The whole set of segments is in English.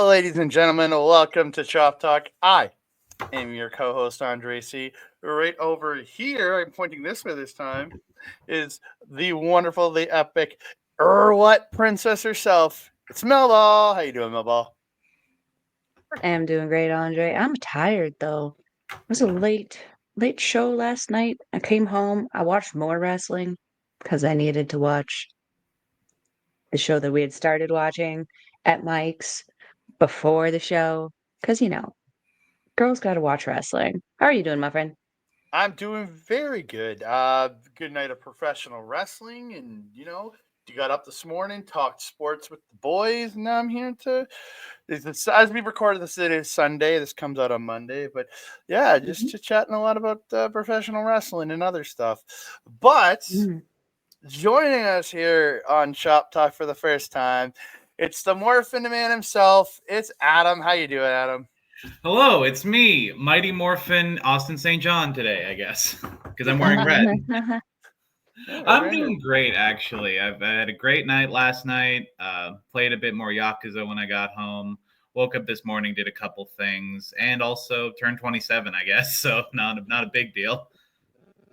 Hello, ladies and gentlemen. Welcome to Chop Talk. I am your co-host, Andre C. Right over here, I'm pointing this way this time, is the wonderful, the epic, what princess herself. It's Melball. How you doing, Melball? I am doing great, Andre. I'm tired though. It was a late show last night. I came home. I watched more wrestling because I needed to watch the show that we had started watching at Mike's before the show. Because, girls got to watch wrestling. How are you doing, my friend? I'm doing very good. Good night of professional wrestling, and you got up this morning, talked sports with the boys, and now I'm here to. As we recorded this, it is Sunday. This comes out on Monday, but yeah, just Mhm. chatting a lot about professional wrestling and other stuff. But joining us here on Shop Talk for the first time, it's the Morphin Man himself. It's Adam. How you doing, Adam? Hello, it's me, Mighty Morphin Austin St. John today, I guess, because I'm wearing red. I'm doing great, actually. I had a great night last night. Played a bit more Yakuza when I got home. Woke up this morning, did a couple things, and also turned 27, I guess. So not a big deal.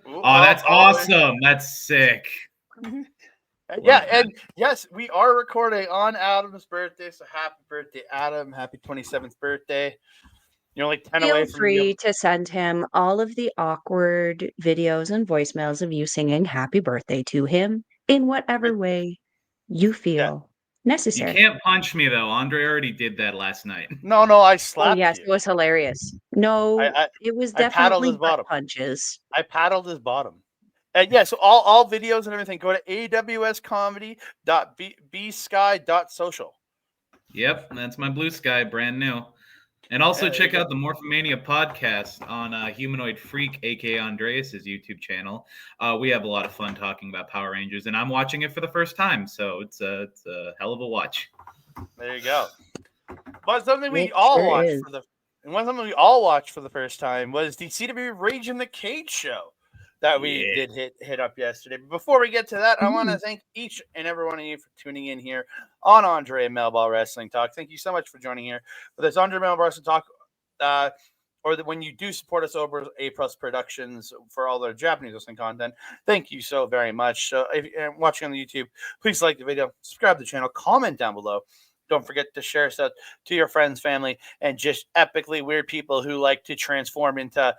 Oh, that's awesome! That's sick. Yeah, and yes, we are recording on Adam's birthday. So happy birthday, Adam! Happy 27th birthday. You're only 10 away Feel from free to send him all of the awkward videos and voicemails of you singing happy birthday to him in whatever way you feel necessary. You can't punch me, though. Andre already did that last night. No, I slapped yes, you. it was hilarious. No, it was I paddled definitely his bottom. punches. I paddled his bottom. Yeah, so all videos and everything, go to awscomedy.bsky.social. Yep, that's my Bluesky, brand new. And also check out the Morphomania podcast on Humanoid Freak, aka Andreas' YouTube channel. We have a lot of fun talking about Power Rangers, and I'm watching it for the first time, so it's a hell of a watch. There you go. But something we all watched for the first time was the CWE Rage in the Cage show that we did hit up yesterday. But before we get to that, I want to thank each and every one of you for tuning in here on Andre and Melball Wrestling Talk. Thank you so much for joining here for this Andre Melball Wrestling Talk. Or when you do support us over A Plus Productions for all their Japanese wrestling content, thank you so very much. So if you're watching on the YouTube, please like the video, subscribe to the channel, comment down below. Don't forget to share stuff to your friends, family, and just epically weird people who like to transform into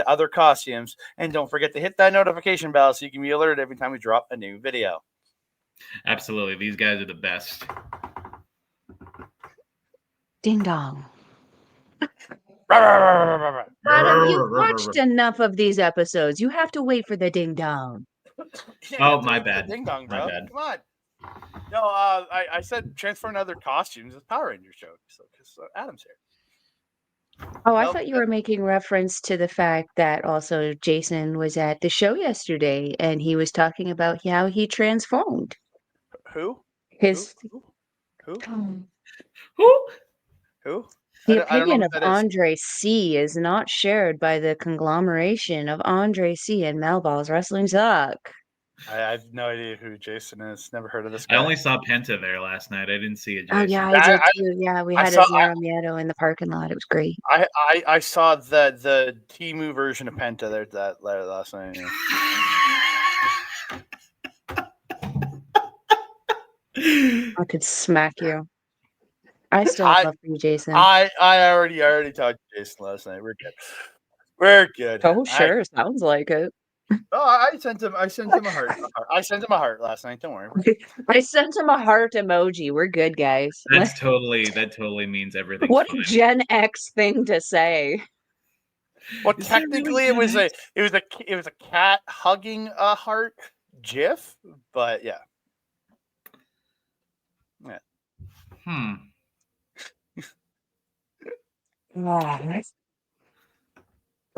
other costumes. And don't forget to hit that notification bell so you can be alerted every time we drop a new video. Absolutely. These guys are the best. Ding dong. Adam, you've watched enough of these episodes. You have to wait for the ding dong. Oh, my bad. Ding dong, bro. My bad. Come on. No, I said transfer in other costumes. It's Power Ranger show, because Adam's here. Oh, I thought you were making reference to the fact that also Jason was at the show yesterday and he was talking about how he transformed. Who? His Who? The opinion of Andre C is not shared by the conglomeration of Andre C and Melball's Wrestling Talk. I have no idea who Jason is. Never heard of this guy. I only saw Penta there last night. I didn't see a Jason. Oh, yeah, I did too. Yeah, we had a Zero Miedo in the parking lot. It was great. I saw the Temu version of Penta there that last night. I could smack you. I still have love for you, Jason. I already talked to Jason last night. We're good. Oh, sure. Sounds like it. Oh, I sent him a heart. I sent him a heart last night. Don't worry. I sent him a heart emoji. We're good, guys. That totally means everything. What a Gen X thing to say. Well, technically, it was a cat hugging a heart GIF, but yeah.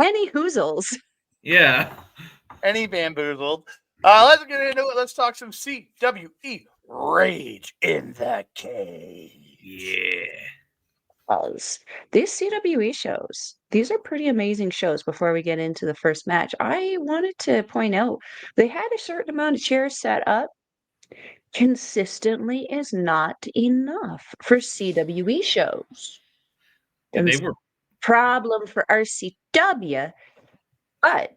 Any hoozles. Yeah. Any bamboozled. Let's get into it. Let's talk some CWE Rage in the Cage. Yeah. These CWE shows, these are pretty amazing shows. Before we get into the first match, I wanted to point out they had a certain amount of chairs set up, consistently is not enough for CWE shows. Yeah, they were problem for RCW, but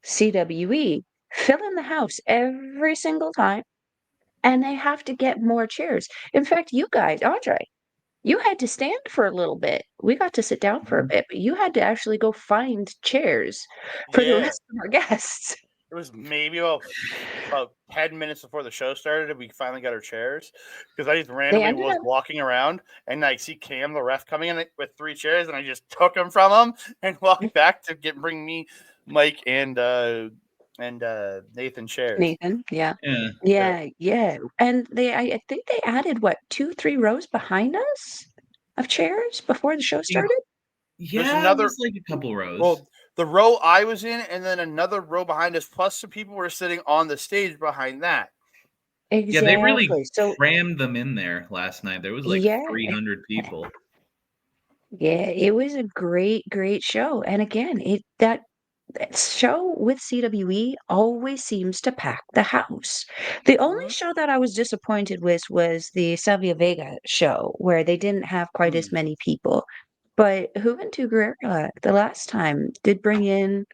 CWE fill in the house every single time, and they have to get more chairs. In fact, you guys, Andre, you had to stand for a little bit. We got to sit down for a bit, but you had to actually go find chairs for the rest of our guests. It was maybe about 10 minutes before the show started, and we finally got our chairs because I just randomly was walking around and I see Cam, the ref, coming in with 3 chairs, and I just took them from him and walked back to bring me Mike and Nathan chairs. Nathan, yeah. And I think they added 2-3 rows behind us of chairs before the show started. Yeah, it was like a couple rows. Well, the row I was in, and then another row behind us, plus some people were sitting on the stage behind that. Exactly. Yeah, they really crammed them in there last night. There was like 300 people. Yeah, it was a great show. And again, that show with CWE always seems to pack the house. The only show that I was disappointed with was the Savia Vega show, where they didn't have quite as many people. But Juventud Guerrera, the last time, did bring in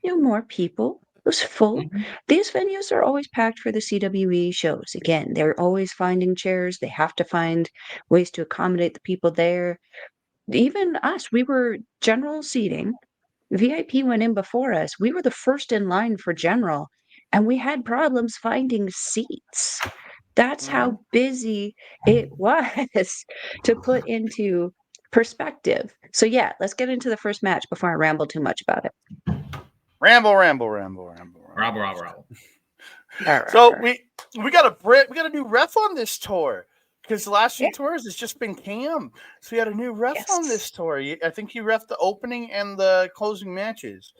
more people. It was full. These venues are always packed for the CWE shows. Again, they're always finding chairs. They have to find ways to accommodate the people there. Even us, we were general seating. VIP went in before us. We were the first in line for general, and we had problems finding seats. That's how busy it was to put into perspective. So yeah, let's get into the first match before I ramble too much about it. Ramble. So we got a new ref on this tour because the last few tours it's just been Cam. So we had a new ref on this tour. I think he refed the opening and the closing matches.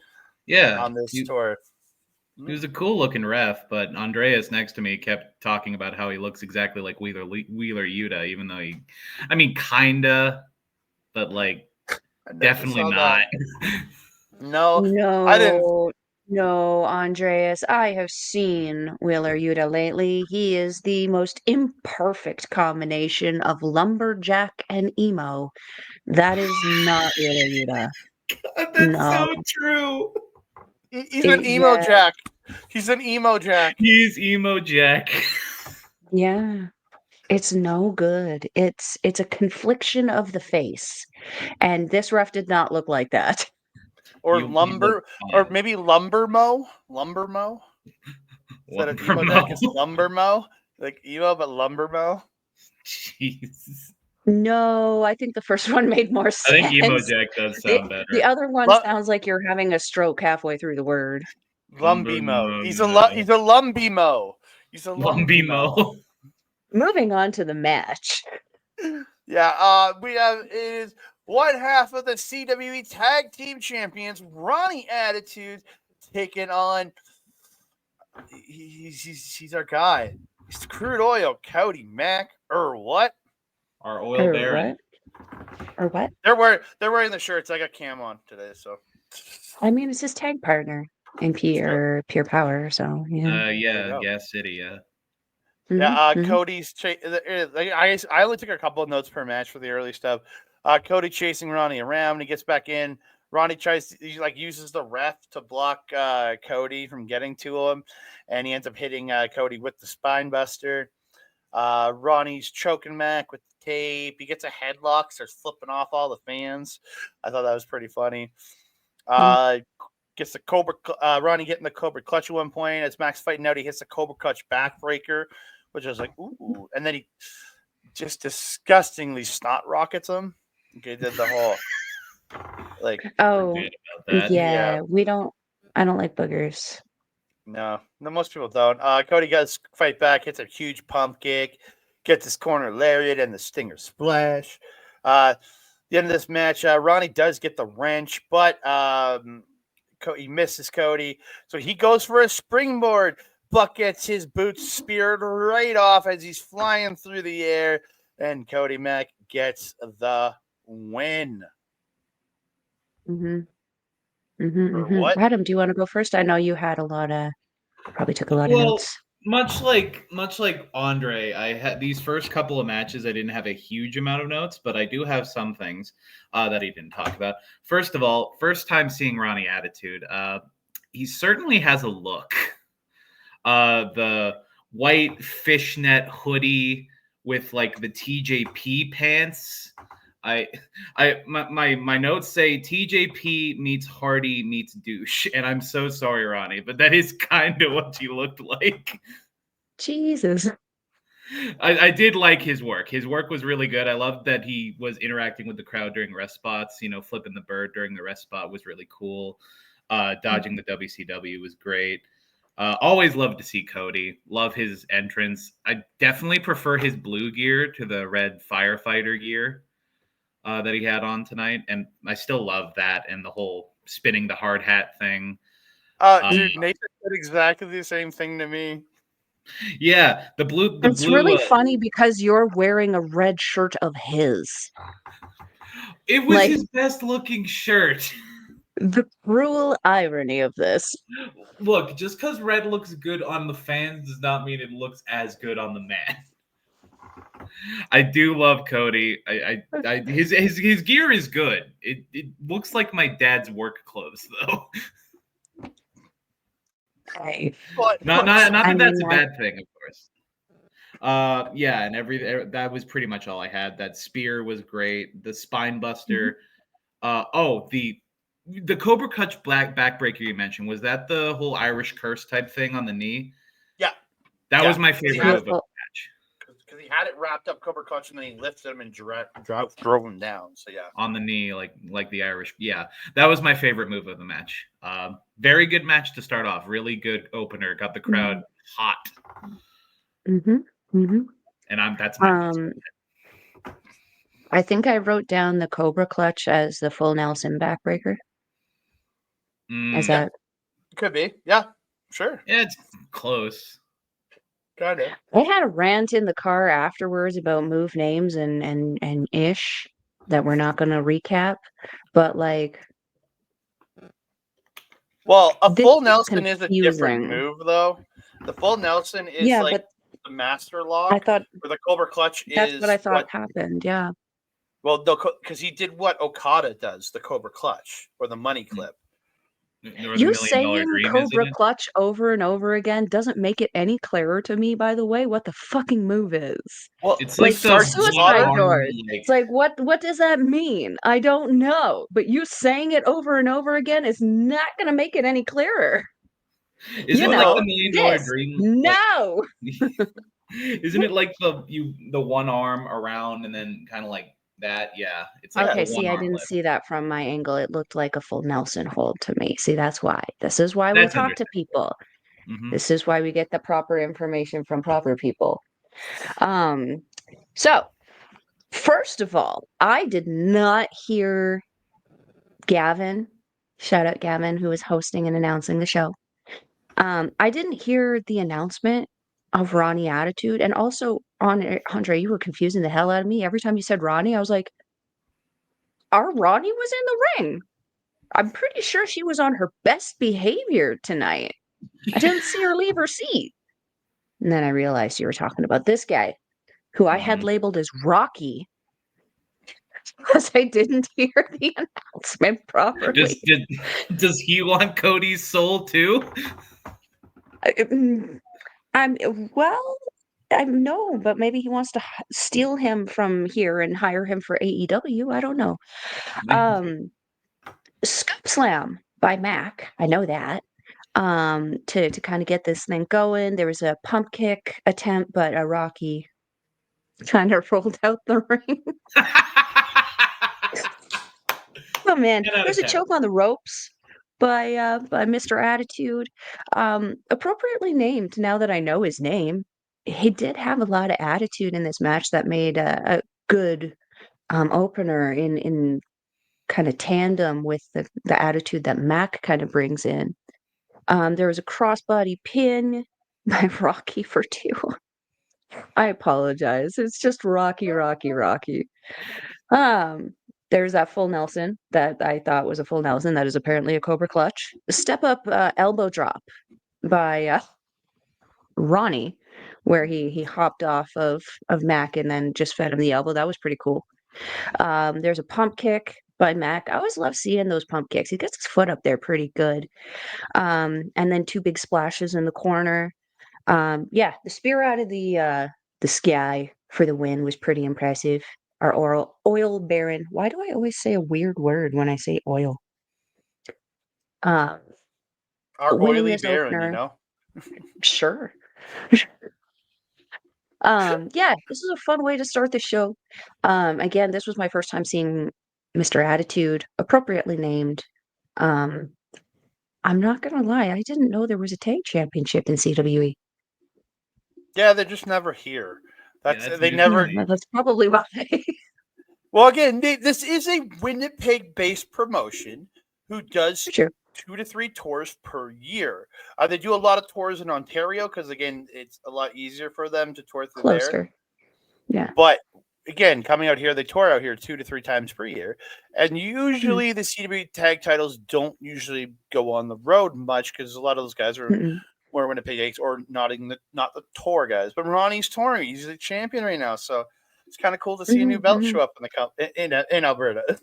Yeah, on this tour. He was a cool looking ref, but Andreas next to me kept talking about how he looks exactly like Wheeler Yuta, even though kinda, but like definitely not. No, I didn't. No, Andreas, I have seen Wheeler Yuta lately. He is the most imperfect combination of lumberjack and emo. That is not Wheeler Yuta. God, that's so true. He's an emo Jack. He's an emo Jack. He's emo Jack. Yeah. It's no good. It's a confliction of the face. And this ref did not look like that. Or or maybe Lumbermo. Instead of emo Jack, it's Lumbermo. Like emo, but Lumbermo. Jeez. No, I think the first one made more sense. I think emo Jack does sound better. The other one sounds like you're having a stroke halfway through the word. Lumbimo. He's a Lumbimo. He's a Lumbimo. Moving on to the match. Yeah, we have is one half of the CWE Tag Team Champions, Ronnine Atttitude, taking on. He's our guy. He's Crude Oil, Cody Mack, or what? Our oil baron. Or what? They're wearing the shirts. I got Cam on today, so. I mean, it's his tag partner in Pure Power, so yeah. Gas City, yeah. Cody's. I only took a couple of notes per match for the early stuff. Cody chasing Ronnine around. When he gets back in, Ronnine uses the ref to block Cody from getting to him, and he ends up hitting Cody with the spine buster. Ronnie's choking Mac with the tape. He gets a headlock, starts flipping off all the fans. I thought that was pretty funny. Gets the Cobra. Ronnie getting the Cobra clutch at one point. As Mac's fighting out, he hits the Cobra clutch backbreaker, which I was like, ooh. And then he just disgustingly snot rockets him. Okay, did the whole I don't like boogers. No, most people don't. Cody does fight back, hits a huge pump kick, gets his corner lariat and the stinger splash. The end of this match, Ronnie does get the wrench, but he misses Cody. So he goes for a springboard. Buck gets his boots speared right off as he's flying through the air, and Cody Mack gets the win. What? Adam, do you want to go first? I know you had probably took a lot of notes. Much like Andre, I had these first couple of matches. I didn't have a huge amount of notes, but I do have some things that he didn't talk about. First of all, first time seeing Ronnie Attitude. He certainly has a look. The white fishnet hoodie with like the TJP pants. My notes say TJP meets Hardy meets douche, and I'm so sorry, Ronnie, but that is kind of what you looked like. Jesus. I did like his work. His work was really good. I loved that he was interacting with the crowd during rest spots. Flipping the bird during the rest spot was really cool. Dodging the WCW was great. Always love to see Cody. Love his entrance. I definitely prefer his blue gear to the red firefighter gear that he had on tonight. And I still love that and the whole spinning the hard hat thing. Dude, Nathan said exactly the same thing to me. Yeah, the blue. It's really funny because you're wearing a red shirt of his. It was his best looking shirt. The cruel irony of this. Look, just because red looks good on the fans does not mean it looks as good on the man. I do love Cody. His gear is good. It looks like my dad's work clothes though. Okay. Not that that's a bad thing, of course. Yeah, and that was pretty much all I had. That spear was great. The spine buster. The Cobra Clutch backbreaker you mentioned, was that the whole Irish curse type thing on the knee? Yeah. That was my favorite move of the match. Because he had it wrapped up Cobra Clutch and then he lifted him and drove him down. So yeah. On the knee, like the Irish. Yeah. That was my favorite move of the match. Very good match to start off. Really good opener. Got the crowd hot. Mm-hmm. Mm-hmm. And that's my I think I wrote down the Cobra Clutch as the full Nelson backbreaker. Is that could be? Yeah, sure. Yeah, it's close. Kind of. I had a rant in the car afterwards about move names and ish that we're not going to recap, but well, a full Nelson is a different move, though. The full Nelson is the master lock. I thought where the Cobra Clutch that's what I thought happened. Yeah. Well, because he did what Okada does, the Cobra Clutch or the money clip. You saying Cobra Clutch over and over again doesn't make it any clearer to me, by the way, what the fucking move is. Well, it's like suicide doors. It's like, what does that mean? I don't know. But you saying it over and over again is not going to make it any clearer. Isn't it like the $1 million dream? No. Isn't it like the one arm around and then kind of like that? Yeah. It's like okay, see, I didn't see that from my angle. It looked like a full Nelson hold to me. See, that's why. This is why we talk to people. Mm-hmm. This is why we get the proper information from proper people. So, first of all, I did not hear Gavin. Shout out Gavin, who was hosting and announcing the show. I didn't hear the announcement of Ronnie Attitude. And also, Andre, you were confusing the hell out of me. Every time you said Ronnie, I was like, our Ronnie was in the ring. I'm pretty sure she was on her best behavior tonight. I didn't see her leave her seat. And then I realized you were talking about this guy, who I had labeled as Rocky, because I didn't hear the announcement properly. Does he want Cody's soul too? I know, but maybe he wants to steal him from here and hire him for AEW. I don't know. Scoop Slam by Mac. I know that. To kind of get this thing going. There was a pump kick attempt, but a Rocky kind of rolled out the ring. Oh man, there's a choke on the ropes by Mr. Attitude. Appropriately named now that I know his name. He did have a lot of attitude in this match that made a good opener in kind of tandem with the attitude that Mac kind of brings in. There was a crossbody pin by Rocky for 2. I apologize. It's just Rocky. There's that full Nelson that I thought was a full Nelson. That is apparently a Cobra Clutch. Step up elbow drop by Ronnie, where he hopped off of Mac and then just fed him the elbow. That was pretty cool. There's a pump kick by Mac. I always love seeing those pump kicks. He gets his foot up there pretty good. And then 2 big splashes in the corner. Yeah, the spear out of the sky for the win was pretty impressive. Our oil baron. Why do I always say a weird word when I say oil? Our Winning oily this baron, opener. you know? Sure. Yeah, this is a fun way to start the show. Again, this was my first time seeing Mr. Attitude, appropriately named. I'm not gonna lie, I didn't know there was a tag championship in CWE. Yeah, they're just never here. That's probably why. Well, again, this is a Winnipeg-based promotion who does True. 2 to 3 tours per year. They do a lot of tours in Ontario because, again, it's a lot easier for them to tour through Closer. there. Yeah. But, again, coming out here, they tour out here 2 to 3 times per year. And usually the CWE tag titles don't usually go on the road much because a lot of those guys are more Winnipeg Aches or not the tour guys. But Ronnie's touring. He's the champion right now. So it's kind of cool to see a new belt show up in Alberta.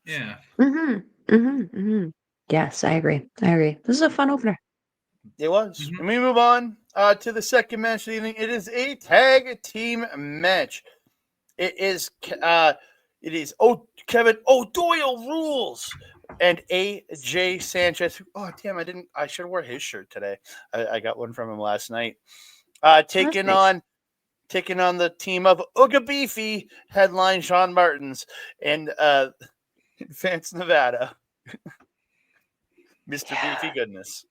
Yeah. Yes, I agree. This is a fun opener. It was. And we move on to the second match of the evening. It is a tag team match. It is Kevin O'Doyle rules and AJ Sanchez. Oh damn! I should have wore his shirt today. I got one from him last night. Taking on the team of Oooga Beefy, headline Shaun Martens, and Vance Nevada. Mr. Beefy goodness.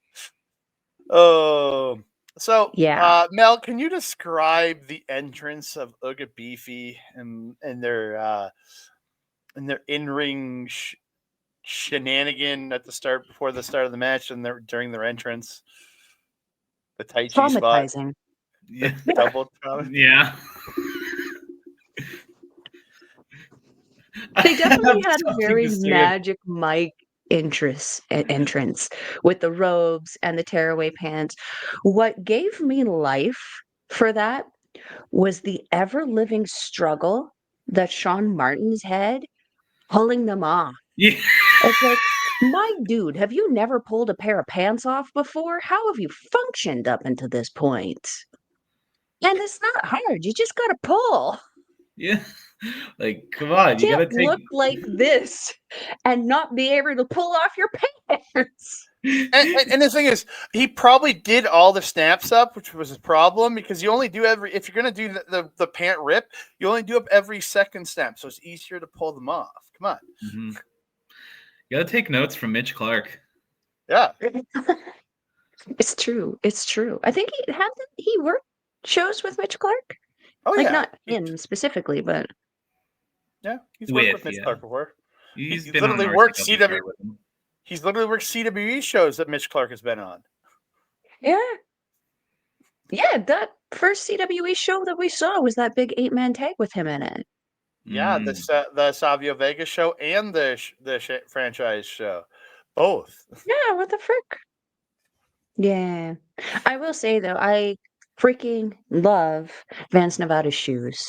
Oh, so yeah. Mel, can you describe the entrance of Oooga Beefy and their in-ring shenanigan before the start of the match and during their entrance? The Tai Chi spot. Traumatizing. Yeah. Double trauma. Yeah. They definitely had a very Magic Mike entrance with the robes and the tearaway pants. What gave me life for that was the ever-living struggle that Shaun Martens had pulling them off. Yeah. It's like, my dude, have you never pulled a pair of pants off before? How have you functioned up until this point? And it's not hard. You just got to pull. Yeah. Like, come on. You gotta look like this and not be able to pull off your pants. And the thing is, he probably did all the snaps up, which was a problem because you only do if you're going to do the pant rip, you only do up every second snap. So it's easier to pull them off. Come on. Mm-hmm. You got to take notes from Mitch Clark. Yeah. It's true. I think he worked shows with Mitch Clark. Oh, like, not him specifically, but yeah, he's worked with Mitch Clark before. He's literally worked CWE. He's literally worked CWE shows that Mitch Clark has been on. Yeah, that first CWE show that we saw was that big 8-man tag with him in it. Yeah, the Savio Vega show and the franchise show, both. Yeah, what the frick? Yeah, I will say though, I freaking love Vance Nevada's shoes.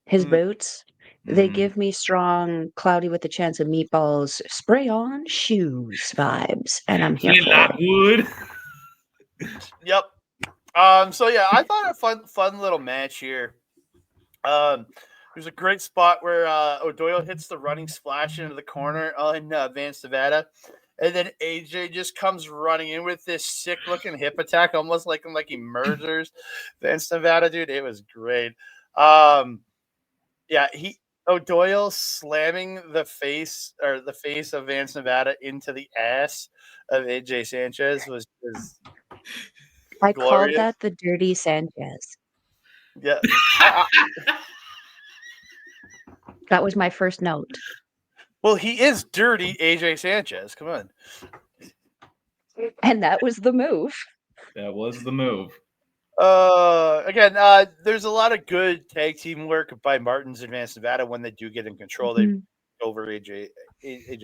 His boots, they give me strong, cloudy with a chance of meatballs, spray on shoes vibes, and I'm here for it. Yep. So yeah, I thought a fun little match here. There's a great spot where O'Doyle hits the running splash into the corner on Vance Nevada. And then AJ just comes running in with this sick-looking hip attack, almost like he murders Vance Nevada, dude. It was great. Yeah, O'Doyle slamming the face of Vance Nevada into the ass of AJ Sanchez was I glorious. called that the dirty Sanchez. Yeah. That was my first note. Well, he is dirty AJ Sanchez. Come on. And that was the move. That was the move. Again, there's a lot of good tag team work by Martens and Vance Nevada when they do get in control. They over AJ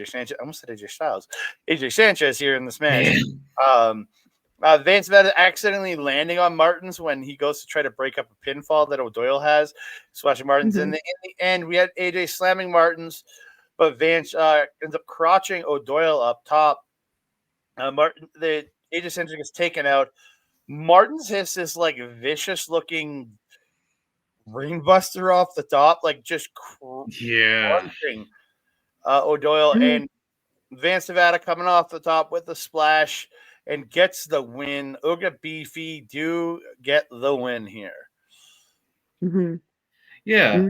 Sanchez. I almost said AJ Styles. AJ Sanchez here in this match. Vance accidentally landing on Martens when he goes to try to break up a pinfall that O'Doyle has, splashing Martens. In the end, we had AJ slamming Martens, but Vance ends up crotching O'Doyle up top. The AJ Central gets taken out. Martens hits this like vicious looking ringbuster off the top, like just crunching O'Doyle, and Vance Nevada coming off the top with the splash and gets the win. Oooga Beefy do get the win here. Yeah.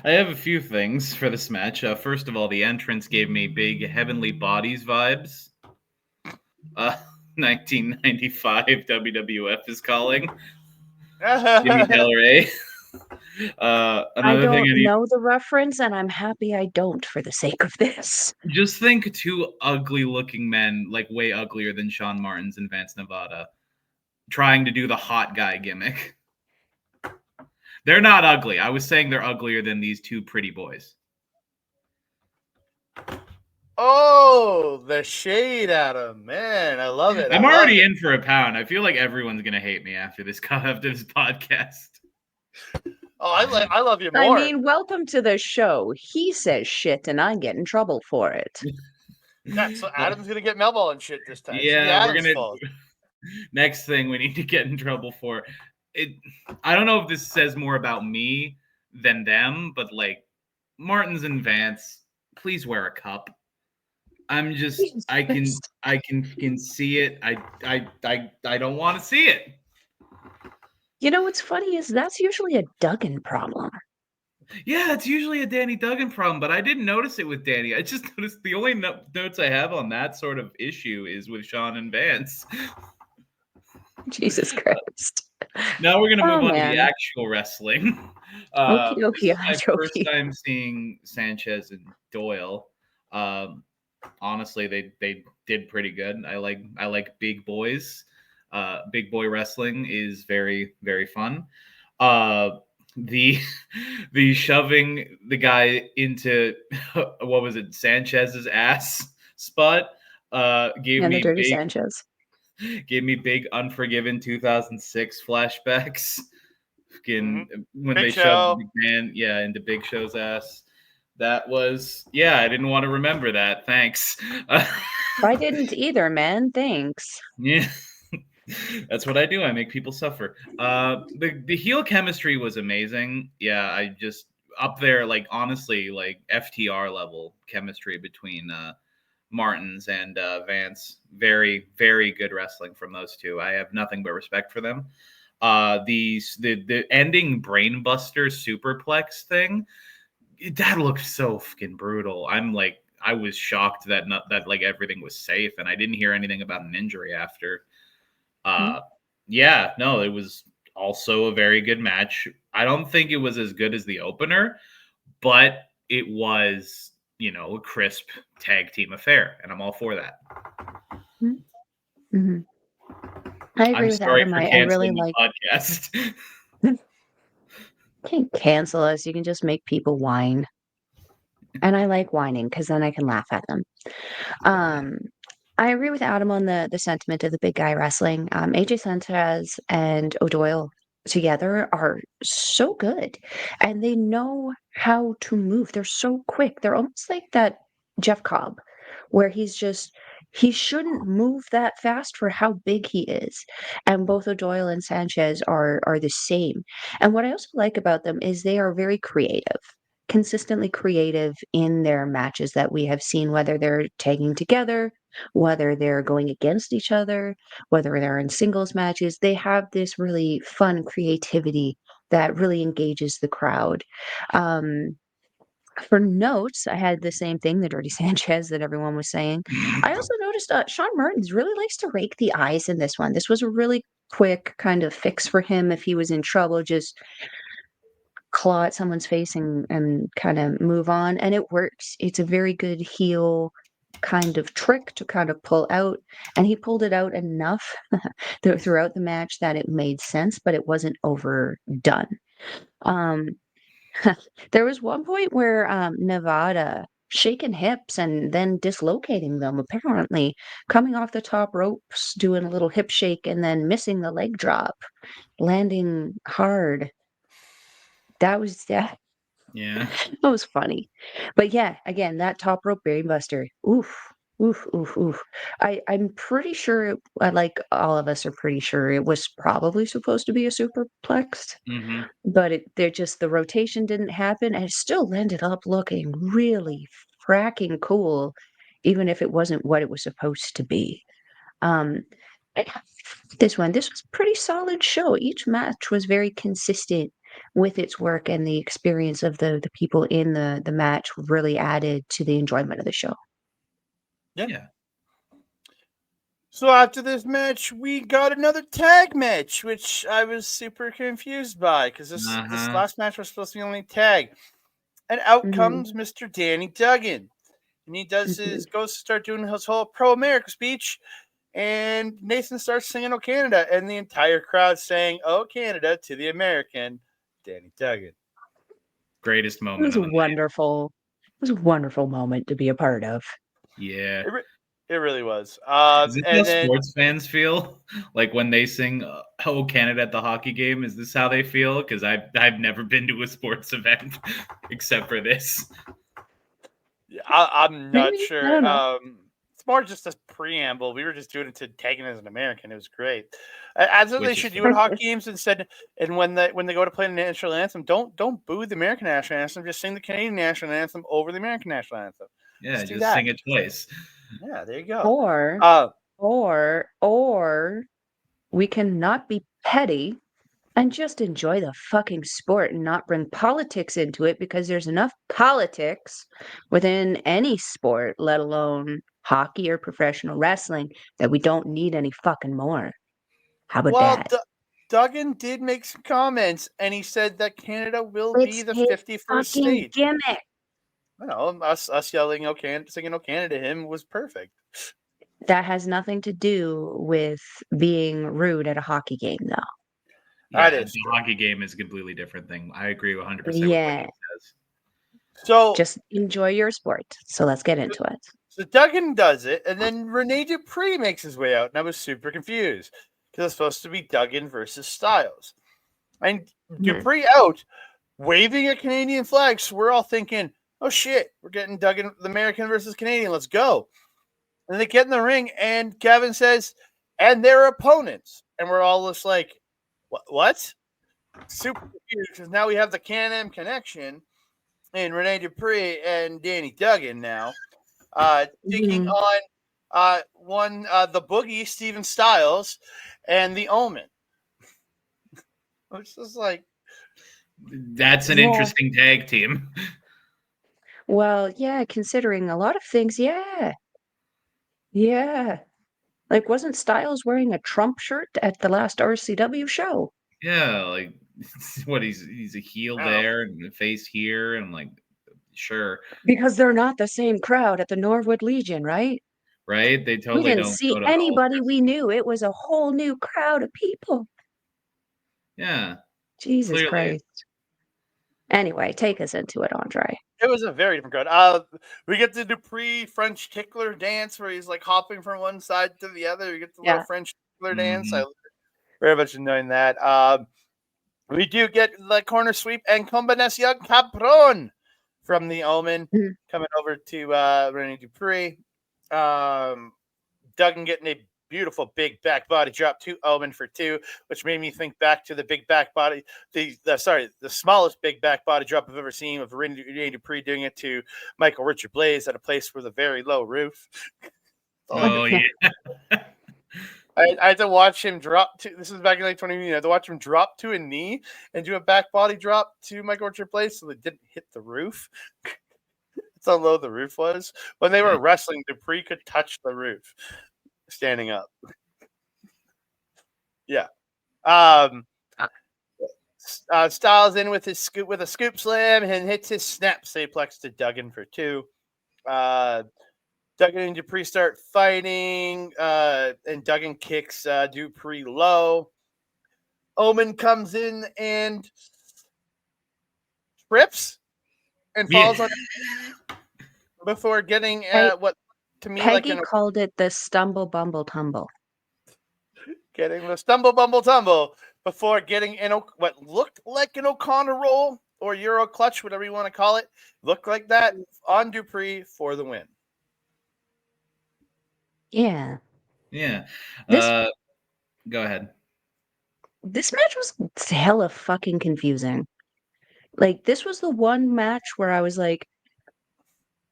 I have a few things for this match. First of all, the entrance gave me big Heavenly Bodies vibes. 1995 WWF is calling. Jimmy Del Rey. I don't know the reference, and I'm happy I don't for the sake of this. Just think two ugly-looking men, like way uglier than Shaun Martens and Vance Nevada, trying to do the hot guy gimmick. They're not ugly. I was saying they're uglier than these two pretty boys. Oh, the shade at him, man! I love it. I'm already in for a pound. I feel like everyone's gonna hate me after this podcast. Oh, I love you more. I mean, welcome to the show. He says shit, and I get in trouble for it. Yeah, so Adam's gonna get Melball and shit this time. Yeah, we're gonna. Next thing we need to get in trouble for it. I don't know if this says more about me than them, but like Martens and Vance, please wear a cup. I'm just I can see it. I don't want to see it. You know what's funny is that's usually a Duggan problem. Yeah, that's usually a Danny Duggan problem, but I didn't notice it with Danny. I just noticed the only notes I have on that sort of issue is with Shaun and Vance. Jesus Christ. Now we're going to move on to the actual wrestling. Okay. My first time seeing Sanchez and Doyle. Honestly, they did pretty good. I like big boys. Big boy wrestling is very, very fun. The shoving the guy into what was it, Sanchez's ass spot gave me Dirty big Sanchez. Gave me big Unforgiven 2006 flashbacks. When Big they Show. shoved the man, into Big Show's ass. That was, I didn't want to remember that. Thanks. I didn't either, man. Thanks. Yeah. That's what I do. I make people suffer. The heel chemistry was amazing. Yeah, I just up there, like honestly, like FTR level chemistry between Martens and Vance. Very, very good wrestling from those two. I have nothing but respect for them. The ending brainbuster superplex thing, that looked so fucking brutal. I was shocked that like everything was safe, and I didn't hear anything about an injury after. It was also a very good match. I don't think it was as good as the opener, but it was, a crisp tag team affair, and I'm all for that. I agree with Adam. I really like podcast. Can't cancel us. You can just make people whine, and I like whining because then I can laugh at them. I agree with Adam on the sentiment of the big guy wrestling. AJ Sanchez and O'Doyle together are so good, and they know how to move. They're so quick. They're almost like that Jeff Cobb, where he shouldn't move that fast for how big he is. And both O'Doyle and Sanchez are the same. And what I also like about them is they are very creative. Consistently creative in their matches that we have seen, whether they're tagging together, whether they're going against each other, whether they're in singles matches. They have this really fun creativity that really engages the crowd. For notes, I had the same thing, the Dirty Sanchez that everyone was saying. I also noticed Shaun Martens really likes to rake the eyes in this one. This was a really quick kind of fix for him if he was in trouble, just claw at someone's face and kind of move on, and it works. It's a very good heel kind of trick to kind of pull out, and he pulled it out enough throughout the match that it made sense, but it wasn't overdone. There was one point where Nevada shaking hips and then dislocating them, apparently. Coming off the top ropes, doing a little hip shake, and then missing the leg drop, landing hard. That was, yeah, Yeah. that was funny. But yeah, again, that top rope brainbuster. Oof. Oof, oof, oof. I'm pretty sure, like all of us are pretty sure it was probably supposed to be a superplex, Mm-hmm. but the rotation didn't happen, and it still ended up looking really fracking cool, even if it wasn't what it was supposed to be. Um, I this was a pretty solid show. Each match was very consistent with its work, and the experience of the people in the match really added to the enjoyment of the show. Yeah. So after this match, we got another tag match, which I was super confused by because this last match was supposed to be only tag. And out comes Mr. Danny Duggan. And he does goes to start doing his whole pro America speech. And Nathan starts singing "Oh Canada," and the entire crowd sang "Oh Canada" to the American Danny Duggan. Greatest moment. It was wonderful. It was a wonderful moment to be a part of. Yeah. It really was. Is this how sports fans feel? Like when they sing "Oh Canada" at the hockey game? Is this how they feel? Because I've never been to a sports event except for this. Yeah, I'm not Maybe? sure. I don't know. It's more just a preamble. We were just doing it to tagging as an American. It was great. As what they should do in hockey games instead. And when they go to play the national anthem, don't boo the American national anthem. Just sing the Canadian national anthem over the American national anthem. Yeah, just sing it twice. Yeah, there you go. Or we cannot be petty and just enjoy the fucking sport and not bring politics into it, because there's enough politics within any sport, let alone hockey or professional wrestling, that we don't need any fucking more. How about that? Duggan did make some comments, and he said that Canada will be the 51st state. Gimmick. I know, us yelling singing "Oh Canada" to him was perfect. That has nothing to do with being rude at a hockey game, though. Yeah, the hockey game is a completely different thing. I agree 100% with what he says. So just enjoy your sport. So let's get into it. So Duggan does it, and then Rene Dupree makes his way out, and I was super confused because it's supposed to be Duggan versus Styles. And Dupree out, waving a Canadian flag, so we're all thinking, oh shit, we're getting Duggan, the American versus Canadian, let's go. And they get in the ring, and Kevin says, and their opponents. And we're all just like, what? Super confused, because now we have the Can-Am connection, and Rene Dupree and Danny Duggan now. Taking on the Boogie, Steven Styles, and the Omen. It's just like, that's an interesting tag team. Well, yeah, considering a lot of things, yeah. Like, wasn't Styles wearing a Trump shirt at the last RCW show? Yeah, like what he's a heel there and a face here, and like, sure. Because they're not the same crowd at the Norwood Legion, right? Right? They totally we didn't don't see anybody we knew. It was a whole new crowd of people. Yeah. Jesus Christ. Anyway, take us into it, Andre. It was a very different crowd. We get the Dupree French tickler dance where he's like hopping from one side to the other. We get the little French tickler dance. I very much enjoying that. We do get the corner sweep and combinación cabron from the Omen coming over to Rene Dupree. Duggan getting a beautiful big back body drop to Omen for 2, which made me think back to the big back body, the smallest big back body drop I've ever seen, of Rene Dupree doing it to Michael Richard Blaze at a place with a very low roof. Yeah. I had to watch him drop to. This is back in like 20. I had to watch him drop to a knee and do a back body drop to Michael Richard Blaze, so they didn't hit the roof. That's how low the roof was. When they were wrestling, Dupree could touch the roof standing up. Yeah. Styles in with a scoop slam and hits his snap saplex to Duggan for 2. Duggan and Dupree start fighting, and Duggan kicks Dupree low. Omen comes in and trips and falls on. before getting what to me Peggy called it the stumble bumble tumble. Getting the stumble bumble tumble before getting in what looked like an O'Connor roll or Euro clutch, whatever you want to call it, looked like that on Dupree for the win. Yeah. Yeah. Go ahead. This match was hella fucking confusing. Like, this was the one match where I was like,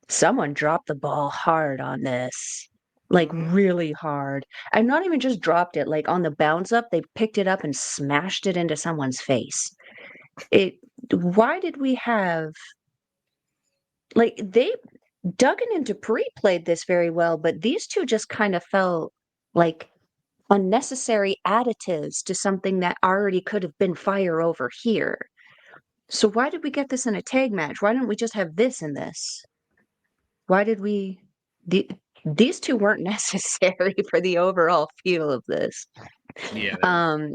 someone dropped the ball hard on this. Like, really hard. And not even just dropped it, like on the bounce up, they picked it up and smashed it into someone's face. Why did we have, like, Duggan and Dupree played this very well, but these two just kind of felt like unnecessary additives to something that already could have been fire over here. So why did we get this in a tag match? Why didn't we just have this in this? Why did we... These two weren't necessary for the overall feel of this. Yeah.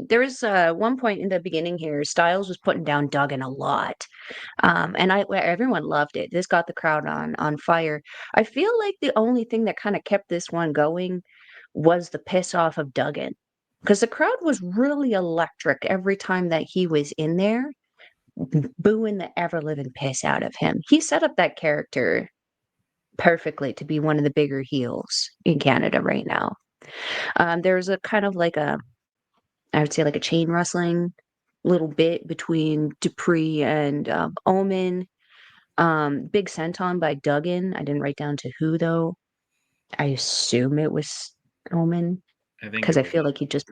There was one point in the beginning here, Styles was putting down Duggan a lot. And everyone loved it. This got the crowd on fire. I feel like the only thing that kind of kept this one going was the piss off of Duggan. Because the crowd was really electric every time that he was in there, booing the ever-living piss out of him. He set up that character perfectly to be one of the bigger heels in Canada right now. There's a kind of like I would say like a chain wrestling little bit between Dupree and Omen. Big senton by Duggan. I didn't write down to who though. I assume it was Omen because I feel like he just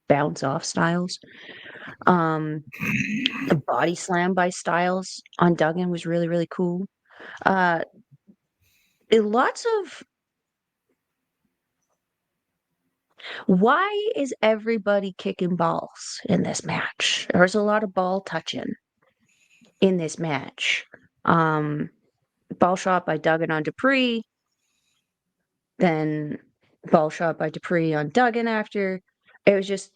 bounce off Styles. The body slam by Styles on Duggan was really, really cool. Lots of... Why is everybody kicking balls in this match? There's a lot of ball touching in this match. Ball shot by Duggan on Dupree, then ball shot by Dupree on Duggan after. It was just,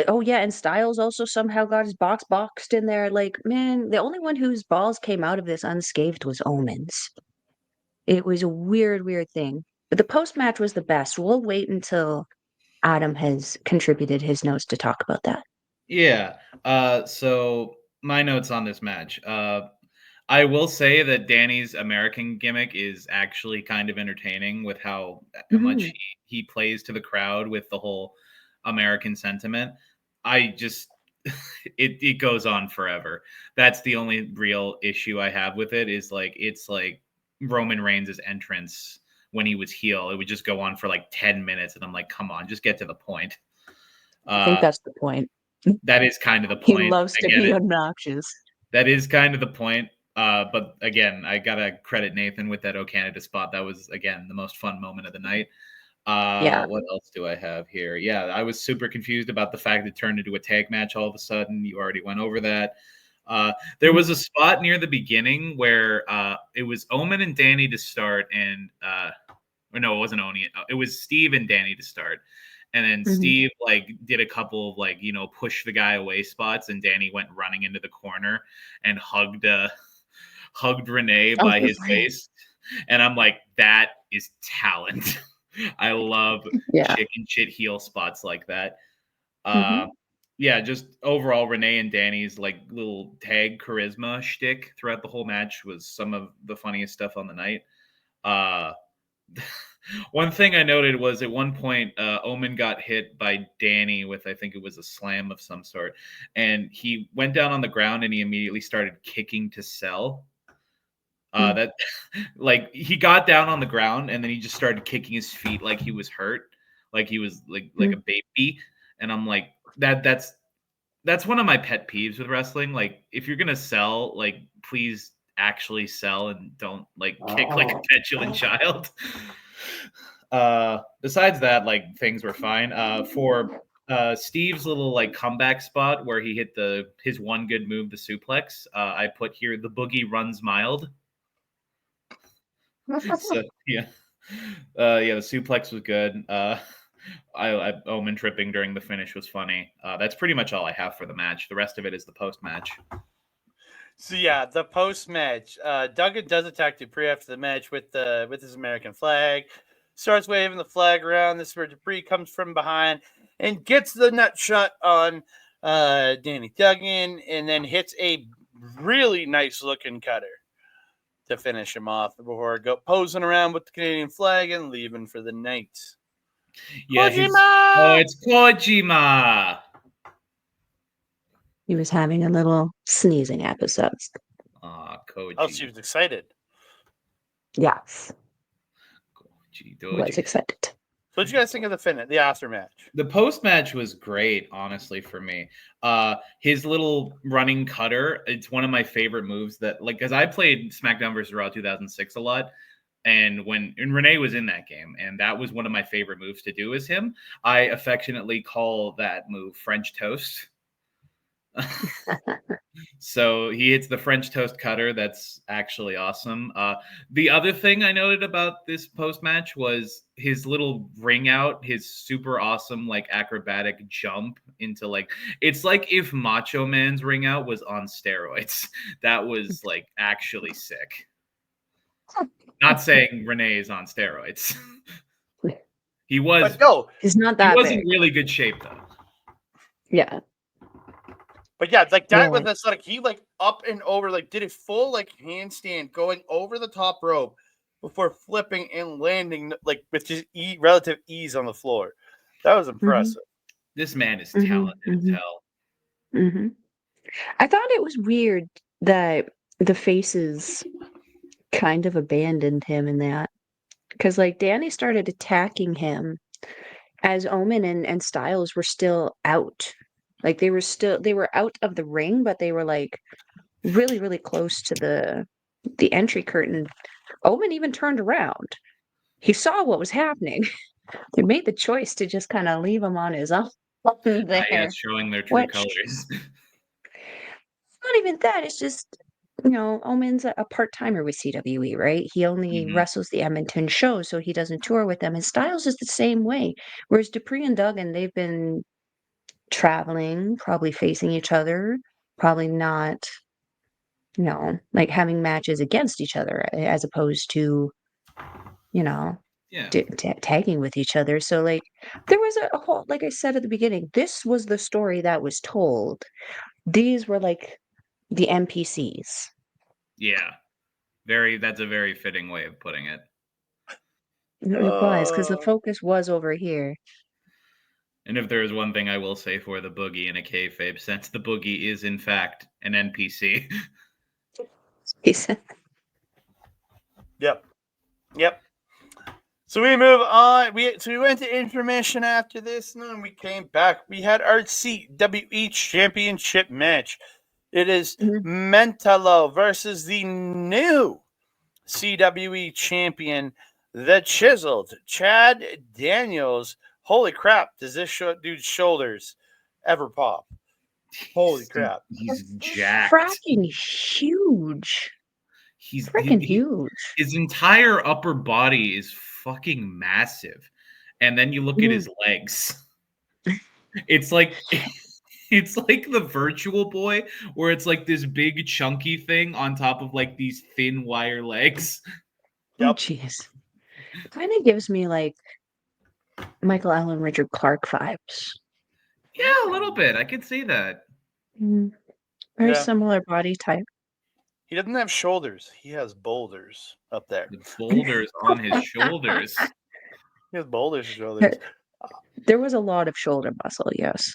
oh yeah, and Styles also somehow got his boxed in there. Like, man, the only one whose balls came out of this unscathed was Omen's. It was a weird, weird thing. But the post-match was the best. We'll wait until Adam has contributed his notes to talk about that. Yeah. So my notes on this match. I will say that Danny's American gimmick is actually kind of entertaining with how much he plays to the crowd with the whole American sentiment. I just it goes on forever. That's the only real issue I have with it is like it's like Roman Reigns' entrance when he was heel. It would just go on for like 10 minutes and I'm like, come on, just get to the point. I think that's the point. That is kind of the point. He loves to be obnoxious. That is kind of the point. But again, I gotta credit Nathan with that O Canada spot. That was again the most fun moment of the night. What else do I have here? Yeah, I was super confused about the fact it turned into a tag match all of a sudden. You already went over that. There was a spot near the beginning where it was Omen and Danny to start, and or no, it wasn't Oni. It was Steve and Danny to start. And then Steve like did a couple of like, push the guy away spots, and Danny went running into the corner and hugged Rene by his waist. And I'm like, that is talent. I love chicken shit heel spots like that. Yeah, just overall Rene and Danny's like little tag charisma shtick throughout the whole match was some of the funniest stuff on the night. One thing I noted was at one point, Omen got hit by Danny with, I think it was a slam of some sort. And he went down on the ground and he immediately started kicking to sell. That like he got down on the ground and then he just started kicking his feet like he was hurt, like he was like a baby. And I'm like, that's one of my pet peeves with wrestling. Like, if you're gonna sell, like, please actually sell and don't like kick like a petulant child. Besides that, like, things were fine. For Steve's little like comeback spot where he hit his one good move, the suplex, I put here the boogie runs mild. So yeah, the suplex was good. Omen tripping during the finish was funny. That's pretty much all I have for the match. The rest of it is the post match. So yeah, the post match, Duggan does attack Dupree after the match with his American flag. Starts waving the flag around. This is where Dupree comes from behind and gets the nut shot on Danny Duggan, and then hits a really nice looking cutter to finish him off before posing around with the Canadian flag and leaving for the night. Yeah, it's Kojima. He was having a little sneezing episode. Koji. Oh, she was excited. Yes. Koji. Was excited. So what did you guys think of the after match? The post match was great, honestly, for me. His little running cutter, it's one of my favorite moves because I played SmackDown vs. Raw 2006 a lot. And when Rene was in that game, and that was one of my favorite moves to do is him. I affectionately call that move French toast. So he hits the French toast cutter. That's actually awesome. The other thing I noted about this post match was his little ring out, his super awesome acrobatic jump into it's like if Macho Man's ring out was on steroids. That was actually sick. Not saying Rene is on steroids. He was. But no, he's not that. He was in really good shape though. Yeah. But yeah, that was he up and over, did a full handstand going over the top rope before flipping and landing with just relative ease on the floor. That was impressive. This man is talented as hell. Mm-hmm. I thought it was weird that the faces kind of abandoned him in that, because Danny started attacking him as Omen and Styles were still out. They were out of the ring, but they were really, really close to the entry curtain. Omen even turned around. He saw what was happening. They made the choice to just kind of leave him on his own there. Yeah, showing their true colors. Not even that. It's just, Omen's a part-timer with CWE, right? He only wrestles the Edmonton show, so he doesn't tour with them. And Styles is the same way. Whereas Dupree and Duggan, they've been traveling, probably facing each other, probably not, having matches against each other as opposed to, tagging with each other. So there was a whole, like I said at the beginning, this was the story that was told. These were the NPCs. Yeah. That's a very fitting way of putting it. It was, because the focus was over here. And if there is one thing I will say for the Boogie in a kayfabe sense, the Boogie is in fact an NPC. Yep. So we move on. We went to intermission after this, and then we came back. We had our CWE Championship match. It is Mentallo versus the new CWE champion, the Chizzeled, Chad Daniels. Holy crap, does this dude's shoulders ever pop? Holy crap. He's jacked. Freaking huge. He's freaking huge. His entire upper body is fucking massive. And then you look at his legs. It's like the Virtual Boy, where it's this big chunky thing on top of these thin wire legs. Yep. Oh, jeez. Kind of gives me Michael Allen, Richard Clark vibes. Yeah, a little bit. I could see that. Very similar body type. He doesn't have shoulders. He has boulders up there. The boulders on his shoulders. He has boulders on his shoulders. There was a lot of shoulder muscle, yes.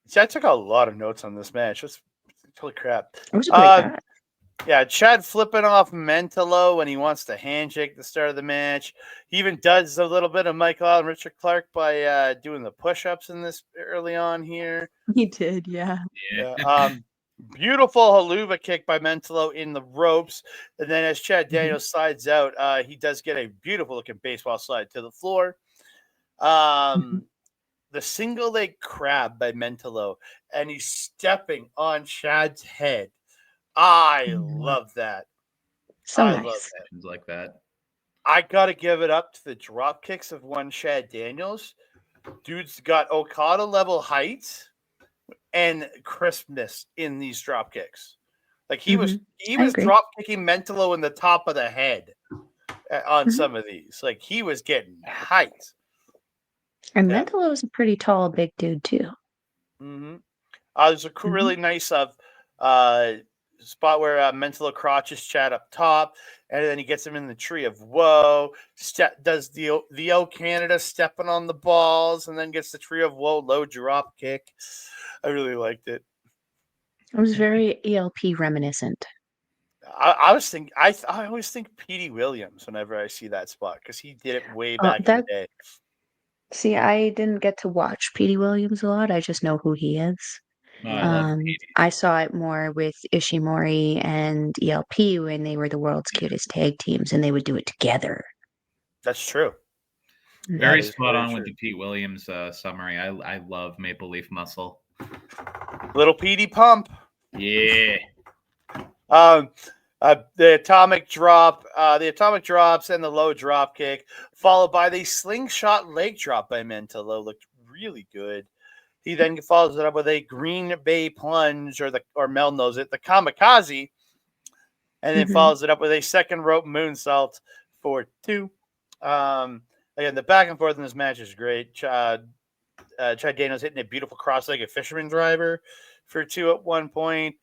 See, I took a lot of notes on this match. Holy crap. It was a great match. Yeah, Chad flipping off Mentallo when he wants to handshake at the start of the match. He even does a little bit of Michael Allen, Richard Clark by doing the push-ups in this early on here. He did, yeah. Beautiful haluva kick by Mentallo in the ropes. And then as Chad Daniels slides out, he does get a beautiful-looking baseball slide to the floor. The single leg crab by Mentallo, and he's stepping on Chad's head. I love that. So I nice. love that. Like that. I gotta give it up to the drop kicks of one Chad Daniels. Dude's got Okada level height and crispness in these drop kicks. Like he was drop kicking Mentallo in the top of the head on some of these. Like he was getting height. And Mentallo is a pretty tall, big dude too. There's a really nice spot where Mentallo crotches Chad up top, and then he gets him in the tree of woe. Does the O Canada stepping on the balls, and then gets the tree of woe low drop kick. I really liked it. It was very ELP reminiscent. I always think Petey Williams whenever I see that spot because he did it way back in the day. See, I didn't get to watch Petey Williams a lot. I just know who he is. I saw it more with Ishimori and ELP when they were the world's cutest tag teams, and they would do it together. That's true. Very spot on with the Pete Williams summary. I love Maple Leaf Muscle. Little Petey Pump. Yeah. The atomic drops and the low drop kick, followed by the slingshot leg drop by Mentallo, looked really good. He then follows it up with a Green Bay plunge, or Mel knows it, the CamiKaze, and then follows it up with a second rope moonsault for 2. Again, the back and forth in this match is great. Chad Daniels hitting a beautiful cross-legged fisherman driver for 2 at one point.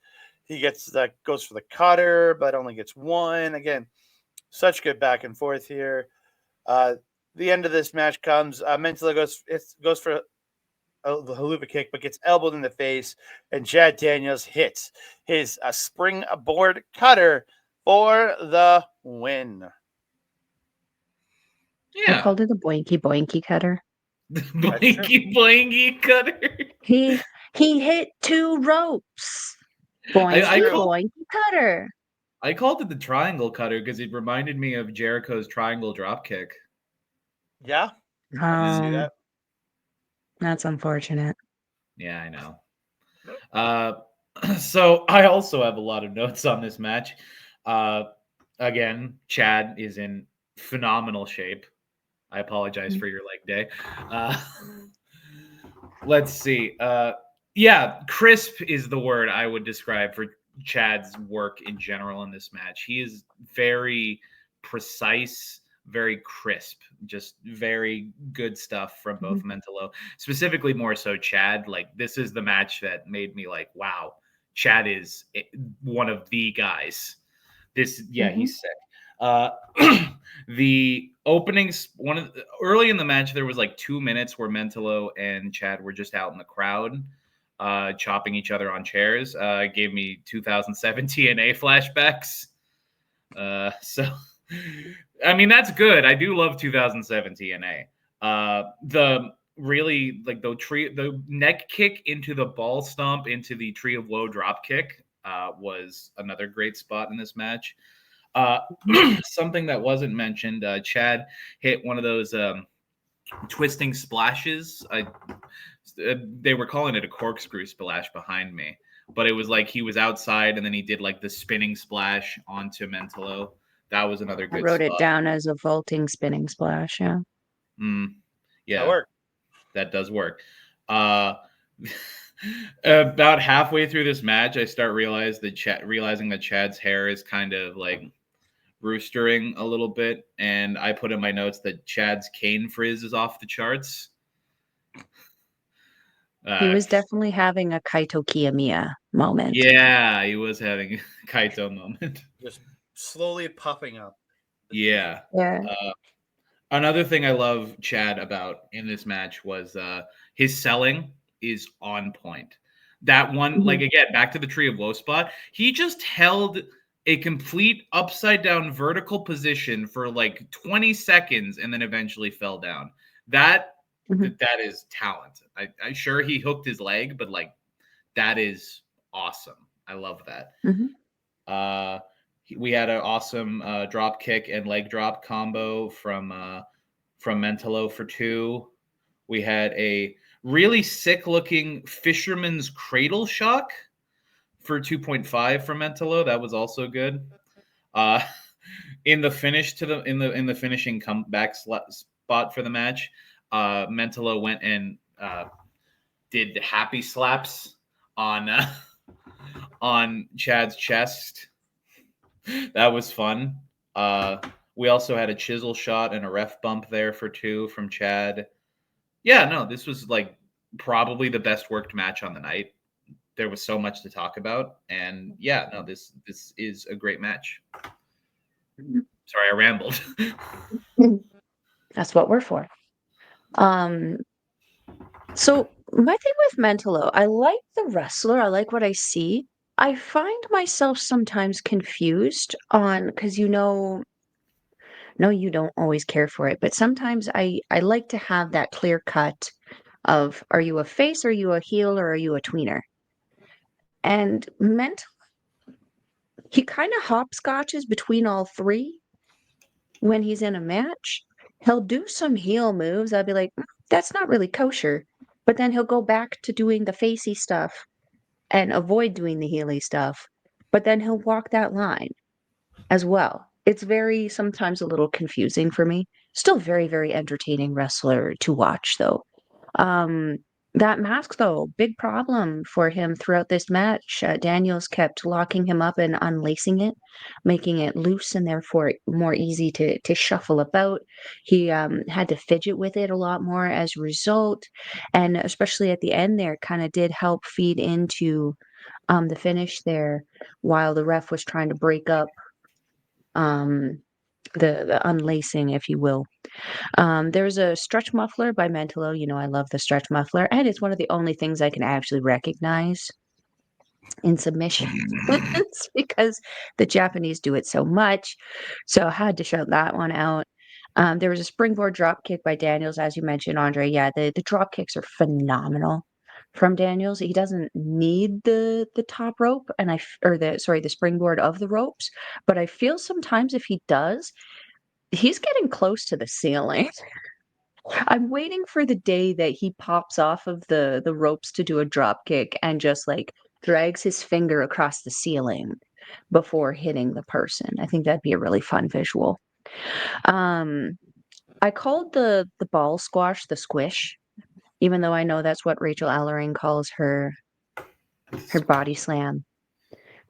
He goes for the cutter, but only gets 1. Again, such good back and forth here. The end of this match comes. Mentallo goes for the haluva kick, but gets elbowed in the face, and Chad Daniels hits his springboard cutter for the win. Yeah. I called it a boinky boinky cutter. Boinky boinky cutter. He hit 2 ropes. Boinky boinky cutter. I called it the triangle cutter because it reminded me of Jericho's triangle drop kick. Yeah, I didn't see that. That's unfortunate. Yeah, I know. So I also have a lot of notes on this match. Again, Chad is in phenomenal shape. I apologize for your leg day. Let's see. Yeah, crisp is the word I would describe for Chad's work in general in this match. He is very precise, very crisp, just very good stuff from both Mentallo. Specifically, more so Chad. Like, this is the match that made me like, wow, Chad is one of the guys. He's sick. The openings, early in the match, there was like 2 minutes where Mentallo and Chad were just out in the crowd, chopping each other on chairs. Gave me 2007 TNA flashbacks. So, I mean, that's good. I do love 2007 TNA. The neck kick into the ball stomp into the Tree of Woe drop kick was another great spot in this match. Something that wasn't mentioned, Chad hit one of those twisting splashes. They were calling it a corkscrew splash behind me, but it was like he was outside and then he did like the spinning splash onto Mentallo. That was another good I wrote spot. it down as a vaulting spinning splash, yeah. Yeah, that worked. That does work. About halfway through this match, I start realizing that Chad's hair is kind of like roostering a little bit, and I put in my notes that Chad's cane frizz is off the charts. He was definitely having a Kaito Kiyomiya moment. Yeah, he was having a Kaito moment. Just slowly puffing up. Yeah. Another thing I love Chad about in this match was his selling is on point. That one, like, again, back to the Tree of Woe spot, he just held a complete upside down vertical position for like 20 seconds and then eventually fell down. That is talent. I'm sure he hooked his leg, but like, that is awesome. I love that. We had an awesome drop kick and leg drop combo from Mentallo for 2. We had a really sick looking fisherman's cradle shock for 2.5 from Mentallo. That was also good. In the finish in the finishing comeback spot for the match, Mentallo went and did the happy slaps on on Chad's chest. That was fun. We also had a chisel shot and a ref bump there for 2 from Chad. Yeah, no, this was like probably the best worked match on the night. There was so much to talk about, and yeah, no, this is a great match. Sorry, I rambled. That's what we're for. So my thing with Mentallo, I like the wrestler. I like what I see. I find myself sometimes confused on because no, you don't always care for it, but sometimes I like to have that clear cut of are you a face, are you a heel, or are you a tweener? And he kind of hopscotches between all three when he's in a match. He'll do some heel moves. I'll be like, that's not really kosher. But then he'll go back to doing the facey stuff and avoid doing the heely stuff. But then he'll walk that line as well. It's very sometimes a little confusing for me. Still very, very entertaining wrestler to watch though. That mask though, big problem for him throughout this match. Daniels kept locking him up and unlacing it, making it loose and therefore more easy to shuffle about. He had to fidget with it a lot more as a result, and especially at the end there, kind of did help feed into the finish there, while the ref was trying to break up the unlacing, if you will. There's a stretch muffler by Mentallo. I love the stretch muffler, and it's one of the only things I can actually recognize in submissions because the Japanese do it so much. So I had to shout that one out. There was a springboard drop kick by Daniels, as you mentioned, Andre. Yeah, the drop kicks are phenomenal from Daniels. He doesn't need the top rope the springboard of the ropes, but I feel sometimes if he does, he's getting close to the ceiling. I'm waiting for the day that he pops off of the ropes to do a drop kick and just like drags his finger across the ceiling before hitting the person. I think that'd be a really fun visual. I called the ball squash the squish, even though I know that's what Rachel Allering calls her body slam.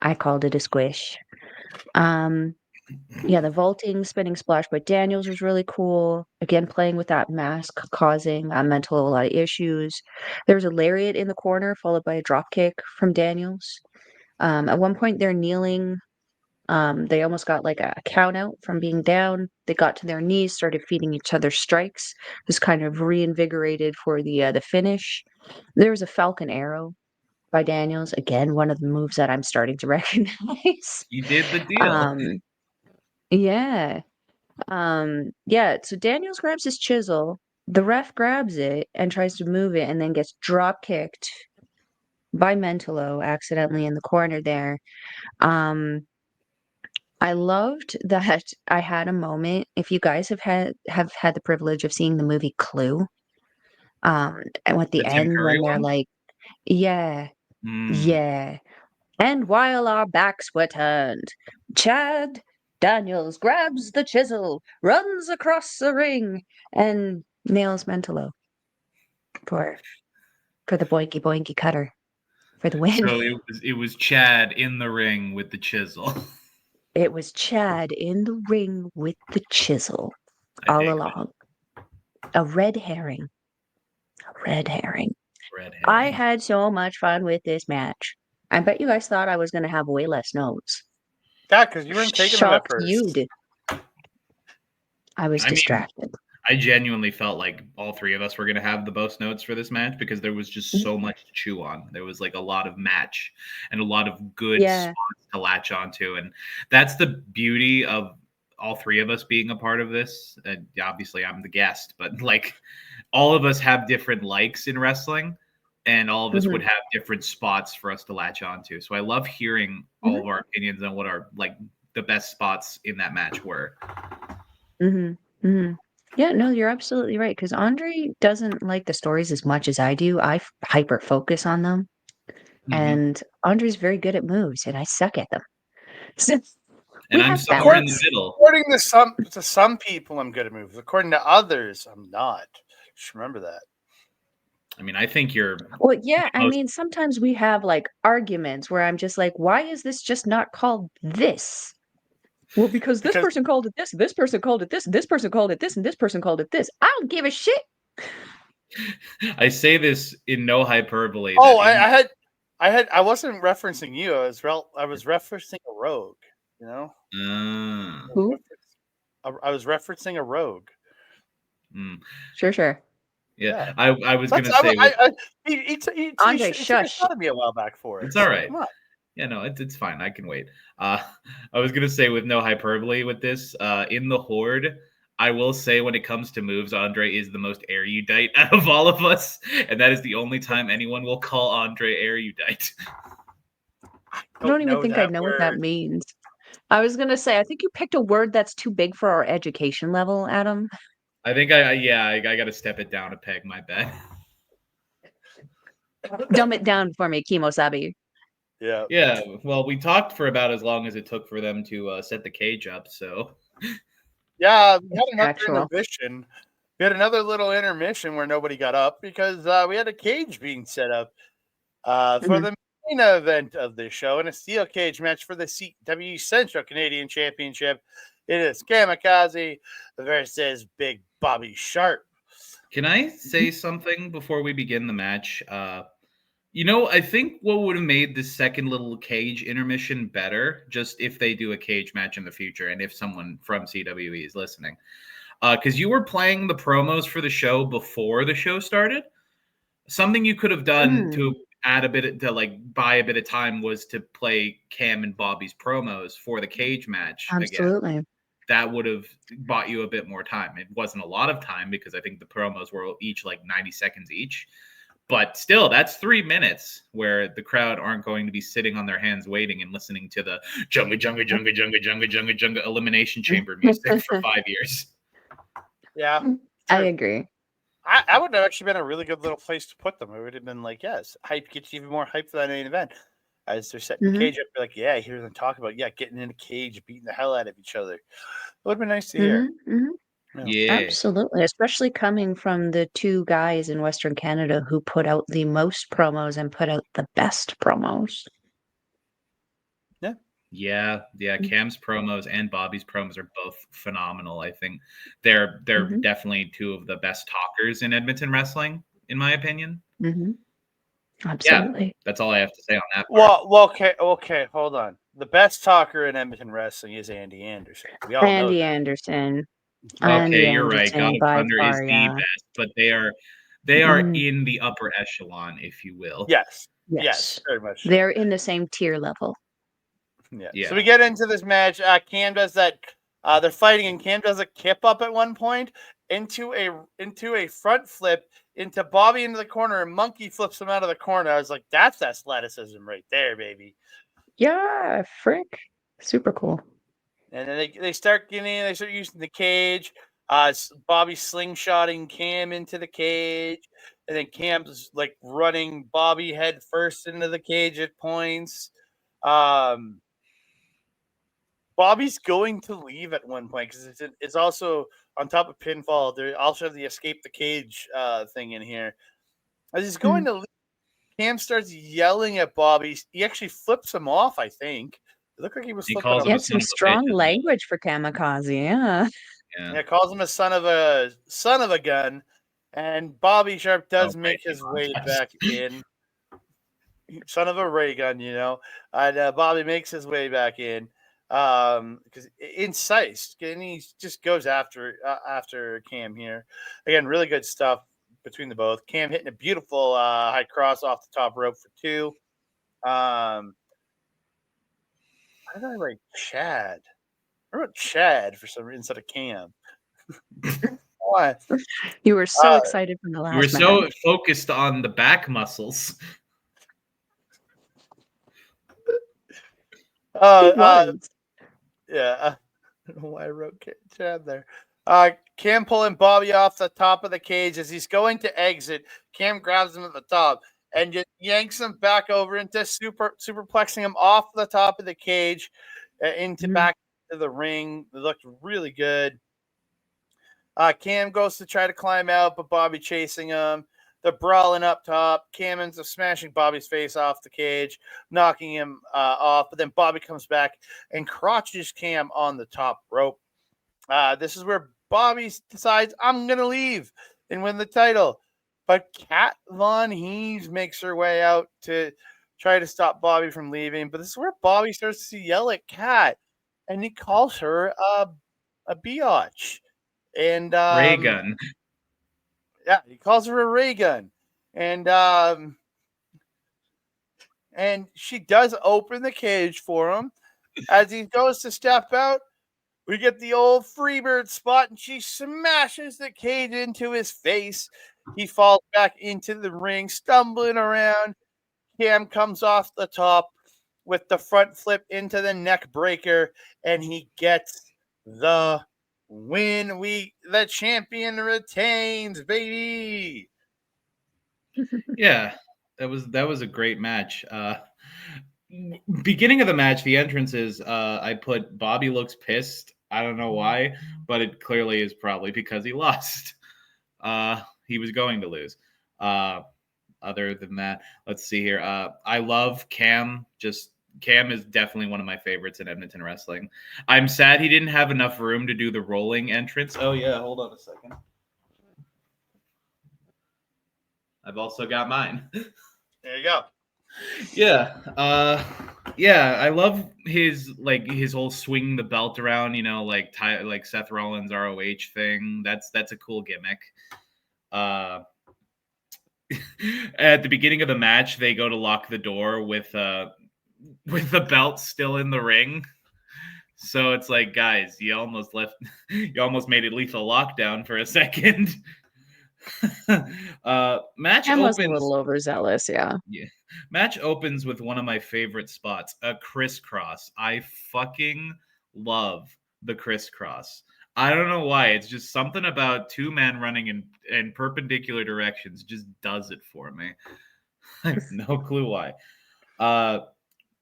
I called it a squish. Yeah, the vaulting spinning splash by Daniels was really cool. Again, playing with that mask, causing Mentallo a lot of issues. There was a lariat in the corner, followed by a drop kick from Daniels. At one point, they're kneeling. They almost got like a count out from being down. They got to their knees, started feeding each other strikes. Was kind of reinvigorated for the finish. There was a Falcon Arrow by Daniels. Again, one of the moves that I'm starting to recognize. You did the deal. Yeah. Yeah, so Daniels grabs his chisel, the ref grabs it and tries to move it and then gets drop kicked by Mentallo accidentally in the corner there. I loved that I had a moment. If you guys have had the privilege of seeing the movie Clue, and at the end when they're like, yeah, yeah. And while our backs were turned, Chad Daniels grabs the chisel, runs across the ring, and nails Mentallo for the boinky boinky cutter for the win. So it was Chad in the ring with the chisel. It was Chad in the ring with the chisel all along. A red herring. A red herring. I had so much fun with this match. I bet you guys thought I was going to have way less notes. Yeah, because you weren't taking them at first. You did. I was distracted. I genuinely felt like all three of us were going to have the most notes for this match because there was just so much to chew on. There was like a lot of match and a lot of good spots to latch onto. And that's the beauty of all three of us being a part of this. Obviously, I'm the guest, but like all of us have different likes in wrestling and all of us would have different spots for us to latch onto. So I love hearing all of our opinions on what our like the best spots in that match were. Yeah, no, you're absolutely right. Because Andre doesn't like the stories as much as I do. I hyper focus on them. And Andre's very good at moves, and I suck at them. So and I'm somewhere in the middle. According to some people, I'm good at moves. According to others, I'm not. Just remember that. I mean, I think you're. Well, yeah, I mean, sometimes we have like arguments where I'm just like, why is this just not called this? Well, because this person called it this person called it this person called it this, and this person called it this. I don't give a shit. I say this in no hyperbole. Oh, I wasn't referencing you. I was referencing a rogue. You know. Who? I was referencing a rogue. Sure. Yeah. I was going to say. Andre, he shush. took me a while back for it. It's all right. Come on. Yeah, no, it's fine. I can wait. I was going to say, with no hyperbole with this, in the Horde, I will say when it comes to moves, Andre is the most erudite out of all of us. And that is the only time anyone will call Andre erudite. I don't even think I know what that means. I was going to say, I think you picked a word that's too big for our education level, Adam. I think I got to step it down a peg, my bad. Dumb it down for me, Kimosabi. Yeah. Yeah. Well, we talked for about as long as it took for them to set the cage up. So. Yeah, we had another intermission. We had another little intermission where nobody got up because we had a cage being set up for the main event of the show in a steel cage match for the CWE Central Canadian Championship. It is CamiKaze versus Big Bobby Sharp. Can I say something before we begin the match? I think what would have made the second little cage intermission better, just if they do a cage match in the future, and if someone from CWE is listening, because you were playing the promos for the show before the show started. Something you could have done to add a bit buy a bit of time was to play Cam and Bobby's promos for the cage match. Absolutely. Again. That would have bought you a bit more time. It wasn't a lot of time because I think the promos were each like 90 seconds each. But still, that's 3 minutes where the crowd aren't going to be sitting on their hands waiting and listening to the Junga Elimination Chamber music for 5 years. Yeah. Sure. I agree. I would have actually been a really good little place to put them. It would have been like, yes, hype gets you even more hype for that main event. As they're setting the cage up, they're like, yeah, I hear them talk about, getting in a cage, beating the hell out of each other. It would have been nice to hear. Yeah, absolutely. Especially coming from the two guys in Western Canada who put out the most promos and put out the best promos. Yeah. Cam's promos and Bobby's promos are both phenomenal. I think they're definitely two of the best talkers in Edmonton wrestling, in my opinion. Absolutely. Yeah, that's all I have to say on that part. Well, okay, hold on. The best talker in Edmonton wrestling is Andy Anderson. We all know Andy that. Anderson. Okay, you're right. God of Thunder is the best, but they are in the upper echelon, if you will. Yes, very much. So. They're in the same tier level. Yeah. So we get into this match. Cam does that. They're fighting, and Cam does a kip up at one point into a front flip into Bobby into the corner, and Monkey flips him out of the corner. I was like, that's athleticism right there, baby. Yeah, frick. Super cool. And then they start using the cage. Bobby slingshotting Cam into the cage, and then Cam's like running Bobby head first into the cage at points. Bobby's going to leave at one point because it's also on top of pinfall. They also have the escape the cage thing in here. As he's going to leave, Cam starts yelling at Bobby. He actually flips him off, I think. It looked like he was flipping him off. He had some strong language for CamiKaze, Yeah, calls him a son of a gun. And Bobby Sharp does make his way back in. Son of a ray gun, And Bobby makes his way back in. Because incised, and he just goes after Cam here. Again, really good stuff between the both. Cam hitting a beautiful high cross off the top rope for 2. Why did I write Chad? I wrote Chad for some reason instead of Cam. Why? You were so excited from the last. You were so focused on the back muscles. Yeah, I don't know why I wrote Chad there. Cam pulling Bobby off the top of the cage as he's going to exit. Cam grabs him at the top and just yanks him back over into superplexing him off the top of the cage into back to the ring. It looked really good. Cam goes to try to climb out, but Bobby chasing him. They're brawling up top. Cam ends up smashing Bobby's face off the cage, knocking him off. But then Bobby comes back and crotches Cam on the top rope. This is where Bobby decides, I'm going to leave and win the title. But Kat Von Hees makes her way out to try to stop Bobby from leaving. But this is where Bobby starts to yell at Kat, and he calls her a biatch. And ray gun. Yeah, he calls her a ray gun. And she does open the cage for him. As he goes to step out, we get the old Freebird spot, and she smashes the cage into his face. He falls back into the ring, stumbling around. Cam comes off the top with the front flip into the neck breaker, and he gets the win. The champion retains, baby. Yeah, that was a great match. Beginning of the match, the entrances, I put Bobby looks pissed. I don't know why, but it clearly is probably because he lost. He was going to lose. Other than that, let's see here. I love Cam. Cam is definitely one of my favorites in Edmonton wrestling. I'm sad he didn't have enough room to do the rolling entrance. Oh yeah, hold on a second. I've also got mine. There you go. Yeah. I love his whole swinging the belt around, like Seth Rollins ROH thing. That's a cool gimmick. At the beginning of the match, they go to lock the door with the belt still in the ring. So it's like, guys, you almost made it lethal lockdown for a second. Match Cam was opens a little overzealous, yeah. Match opens with one of my favorite spots, a crisscross. I fucking love the crisscross. I don't know why. It's just something about two men running in perpendicular directions just does it for me. I have no clue why.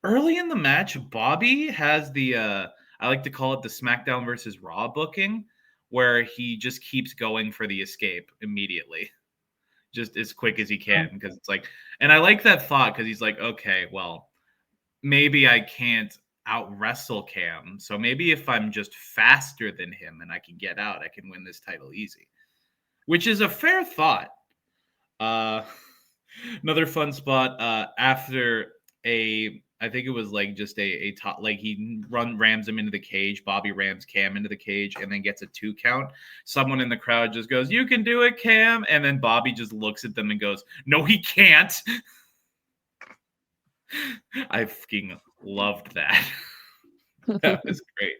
Early in the match, Bobby has the I like to call it the SmackDown versus Raw booking, where he just keeps going for the escape immediately, just as quick as he can, because it's like, and I like that thought because he's like, okay, well, maybe I can't out wrestle Cam, so maybe if I'm just faster than him and I can get out, I can win this title easy, which is a fair thought. Another fun spot after I think it was like just a top, like he rams him into the cage. Bobby rams Cam into the cage and then gets a 2 count. Someone in the crowd just goes, "You can do it, Cam." And then Bobby just looks at them and goes, "No, he can't." I fucking loved that. That was great.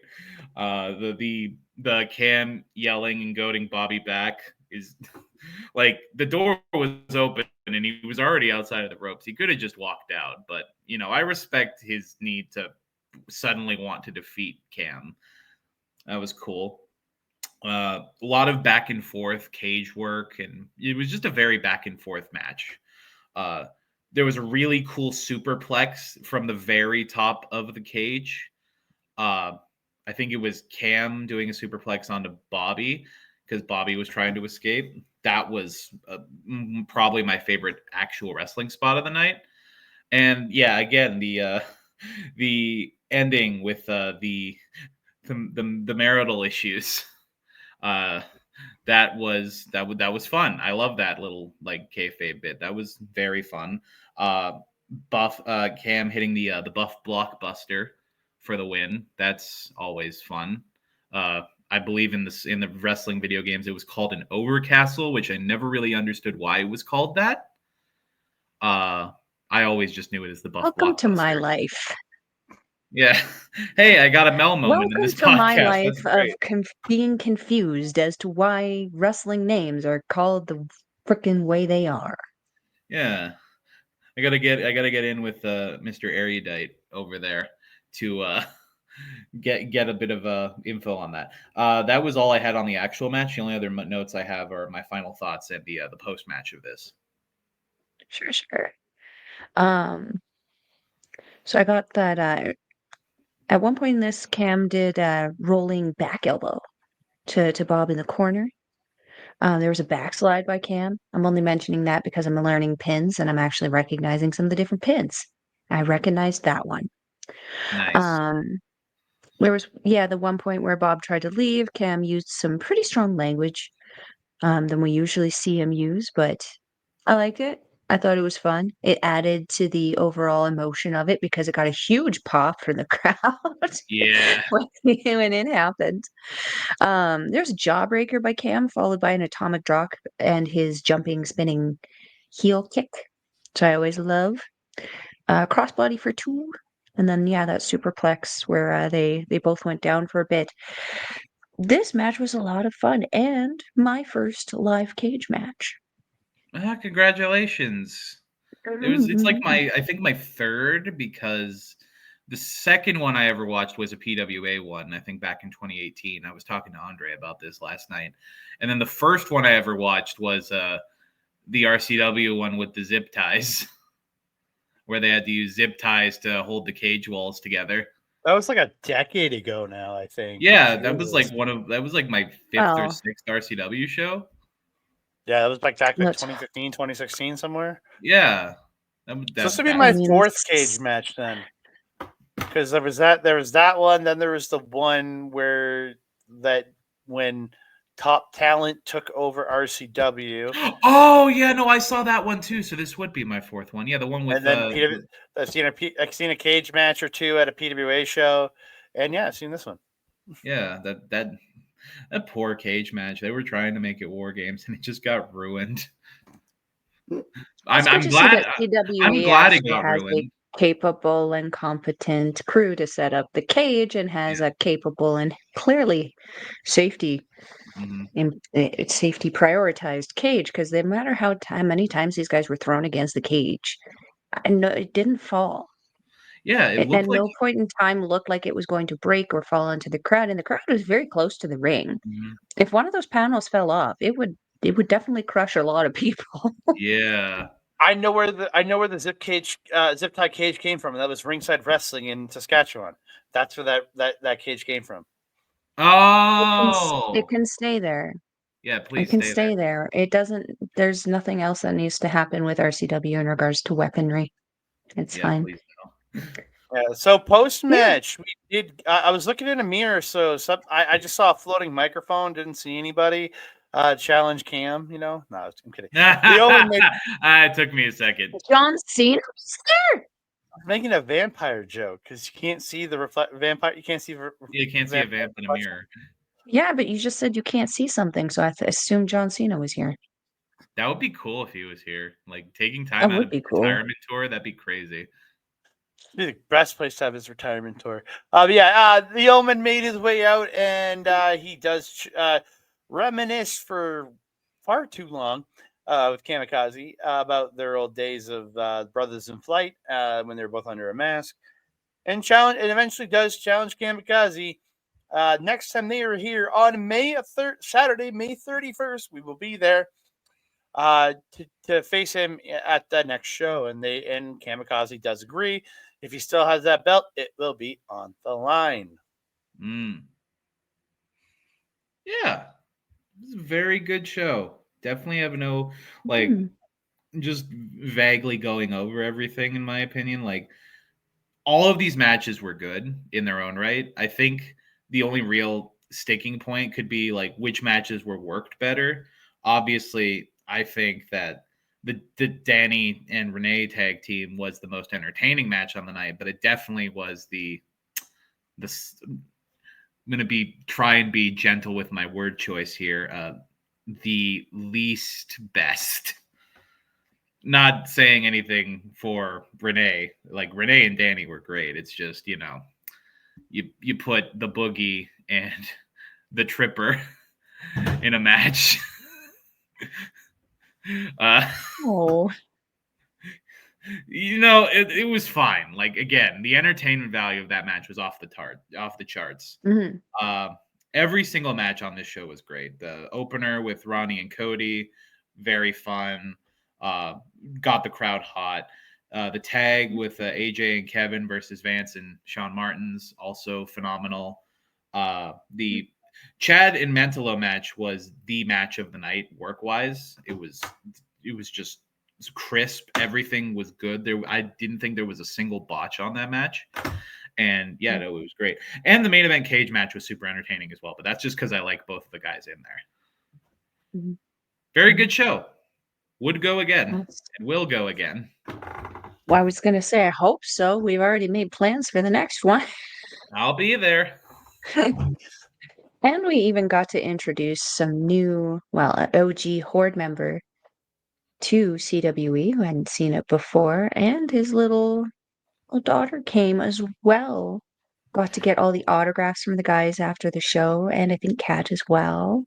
The Cam yelling and goading Bobby back is like, the door was open and he was already outside of the ropes. He could have just walked out, but I respect his need to suddenly want to defeat Cam. That was cool. A lot of back and forth cage work, and it was just a very back and forth match. There was a really cool superplex from the very top of the cage. I think it was Cam doing a superplex onto Bobby because Bobby was trying to escape. That was probably my favorite actual wrestling spot of the night. And yeah, again, the ending with the marital issues. That was fun. I love that little like kayfabe bit. That was very fun. Buff Cam hitting the buff blockbuster for the win. That's always fun. I believe in the wrestling video games, it was called an overcastle, which I never really understood why it was called that. I always just knew it as the buff. Welcome to my life. Yeah. Hey, I got a Mel moment in this podcast. Welcome to my life of being confused as to why wrestling names are called the frickin' way they are. Yeah. I gotta get in with Mr. Erudite over there to get a bit of info on that. That was all I had on the actual match. The only other notes I have are my final thoughts at the post match of this. Sure. So I got that at one point in this, Cam did a rolling back elbow to Bob in the corner. There was a backslide by Cam. I'm only mentioning that because I'm learning pins and I'm actually recognizing some of the different pins. I recognized that one. Nice. There was, the one point where Bob tried to leave. Cam used some pretty strong language than we usually see him use, but I liked it. I thought it was fun. It added to the overall emotion of it because it got a huge pop from the crowd Yeah. when it happened. There's a jawbreaker by Cam, followed by an atomic drop and his jumping, spinning heel kick, which I always love. Crossbody for 2. And then, that superplex where they both went down for a bit. This match was a lot of fun and my first live cage match. Congratulations. It's like I think my third, because the second one I ever watched was a PWA one, I think back in 2018. I was talking to Andre about this last night. And then the first one I ever watched was the RCW one with the zip ties, where they had to use zip ties to hold the cage walls together. That was like a decade ago now, I think. Yeah, that was like my 5th or 6th RCW show. Yeah, that was back like 2015, 2016 somewhere. Yeah. So this would be my 4th cage match then. Because there was that one, then there was the one when Top Talent took over RCW. Oh yeah, no, I saw that one too. So this would be my 4th one. Yeah, the one with. And then I've seen a cage match or two at a PWA show, and I've seen this one. Yeah, that poor cage match. They were trying to make it War Games, and it just got ruined. I'm glad. I'm glad it got ruined. Capable and competent crew to set up the cage and has a capable and clearly safety safety prioritized cage, because no matter how many times these guys were thrown against the cage, it didn't fall. Yeah, it looked no point in time looked like it was going to break or fall into the crowd, and the crowd was very close to the ring. If one of those panels fell off, it would definitely crush a lot of people. Yeah. I know where the zip tie cage came from. That was Ringside Wrestling in Saskatchewan. That's where that cage came from. Oh, it can stay there. Yeah, please. It can stay there. It doesn't. There's nothing else that needs to happen with RCW in regards to weaponry. It's fine. Please no. Yeah. So post match, we did. I was looking in a mirror, so I just saw a floating microphone. Didn't see anybody. Challenge Cam, No, I'm kidding. It took me a second. John Cena. Making a vampire joke because you can't see the vampire. You can't see. You can't see a vamp in a mirror. Yeah, but you just said you can't see something, so I assumed John Cena was here. That would be cool if he was here. Like taking time out of his retirement tour. That'd be crazy. Be the best place to have his retirement tour. The Omen made his way out, and he does reminisce for far too long with CamiKaze about their old days of Brothers in Flight when they were both under a mask, and eventually does challenge CamiKaze. Next time they are here on Saturday, May 31st, we will be there to face him at the next show, and CamiKaze does agree. If he still has that belt, it will be on the line. Yeah, this is a very good show. Definitely have no just vaguely going over everything in my opinion. Like all of these matches were good in their own right. I think the only real sticking point could be like which matches were worked better. Obviously, I think that the Danny and Rene tag team was the most entertaining match on the night, but it definitely was I'm going to try and be gentle with my word choice here. The least best. Not saying anything for Rene. Like Rene and Danny were great. It's just, you put the Boogie and the Tripper in a match. It was fine. Like again, the entertainment value of that match was off the charts. Every single match on this show was great. The opener with Ronnie and Cody, very fun. Got the crowd hot. The tag with AJ and Kevin versus Vance and Shaun Martens, also phenomenal. The Chad and Mentallo match was the match of the night work wise. It was just crisp. Everything was good. I didn't think there was a single botch on that match. And yeah, no, it was great. And the main event cage match was super entertaining as well. But that's just because I like both of the guys in there. Mm-hmm. Very good show. Would go again. And will go again. Well, I was going to say, I hope so. We've already made plans for the next one. I'll be there. And we even got to introduce some new, an OG Horde member to CWE who hadn't seen it before. And his little daughter came as well. Got to get all the autographs from the guys after the show, and I think Kat as well.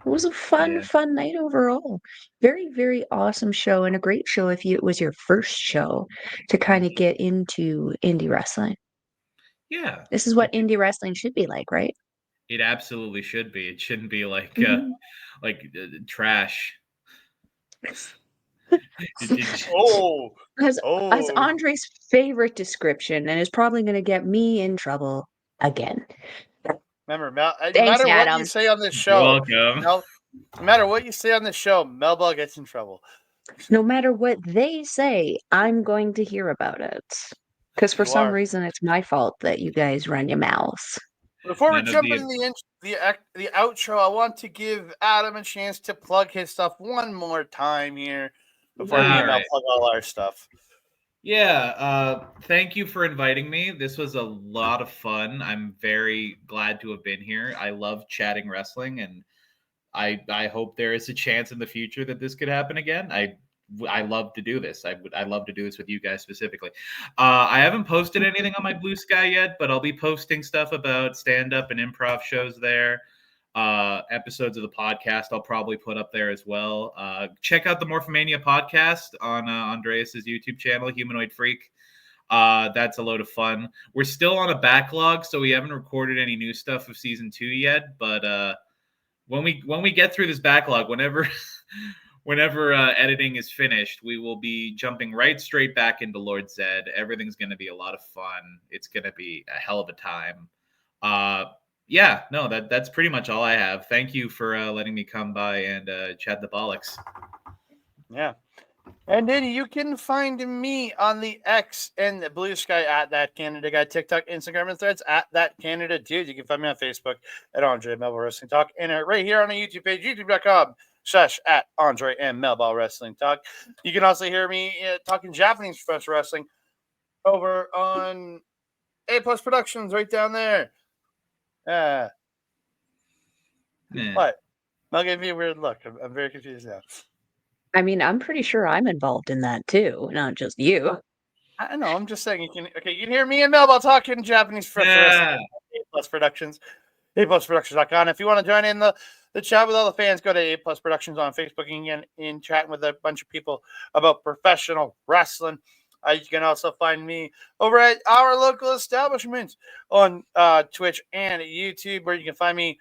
It was a fun night overall. Very, very awesome show, and a great show if it was your first show to kind of get into indie wrestling. Yeah. This is what indie wrestling should be like, right? It absolutely should be. It shouldn't be like trash. That's Andre's favorite description, and is probably going to get me in trouble again. Remember, no matter what you say on this show, no matter what you say on this show, Melball gets in trouble. No matter what they say, I'm going to hear about it. Because for some reason, it's my fault that you guys run your mouths. Before we jump into the outro, I want to give Adam a chance to plug his stuff one more time here before me and Mel plug all our stuff. Yeah, thank you for inviting me. This was a lot of fun. I'm very glad to have been here. I love chatting wrestling, and I hope there is a chance in the future that this could happen again. I love to do this. I love to do this with you guys specifically. I haven't posted anything on my Bluesky yet, but I'll be posting stuff about stand-up and improv shows there. Episodes of the podcast I'll probably put up there as well. Check out the Morphomania podcast on Andreas's YouTube channel, Humanoid Freak. That's a load of fun. We're still on a backlog, so we haven't recorded any new stuff of season 2 yet. But when we get through this backlog, whenever editing is finished, we will be jumping right straight back into Lord Zed. Everything's going to be a lot of fun. It's going to be a hell of a time. That's pretty much all I have. Thank you for letting me come by and chat the bollocks. Yeah. And then you can find me on the X and the Bluesky at That Canada Guy, TikTok, Instagram, and Threads at That Canada Dude. You can find me on Facebook at Andre Melball Wrestling Talk, and right here on our YouTube page, youtube.com/at Andre and Melball Wrestling Talk. You can also hear me talking Japanese professional wrestling over on A Plus Productions right down there. What? Mel gave me a weird look. I'm very confused now. I mean, I'm pretty sure I'm involved in that too, not just you. I know. I'm just saying you can hear me and Melball talking Japanese professional wrestling. A Plus Productions, aplusproductions.com. If you want to join in the chat with all the fans, go to A Plus Productions on Facebook and get in chatting with a bunch of people about professional wrestling. You can also find me over at our local establishment on Twitch and YouTube, where you can find me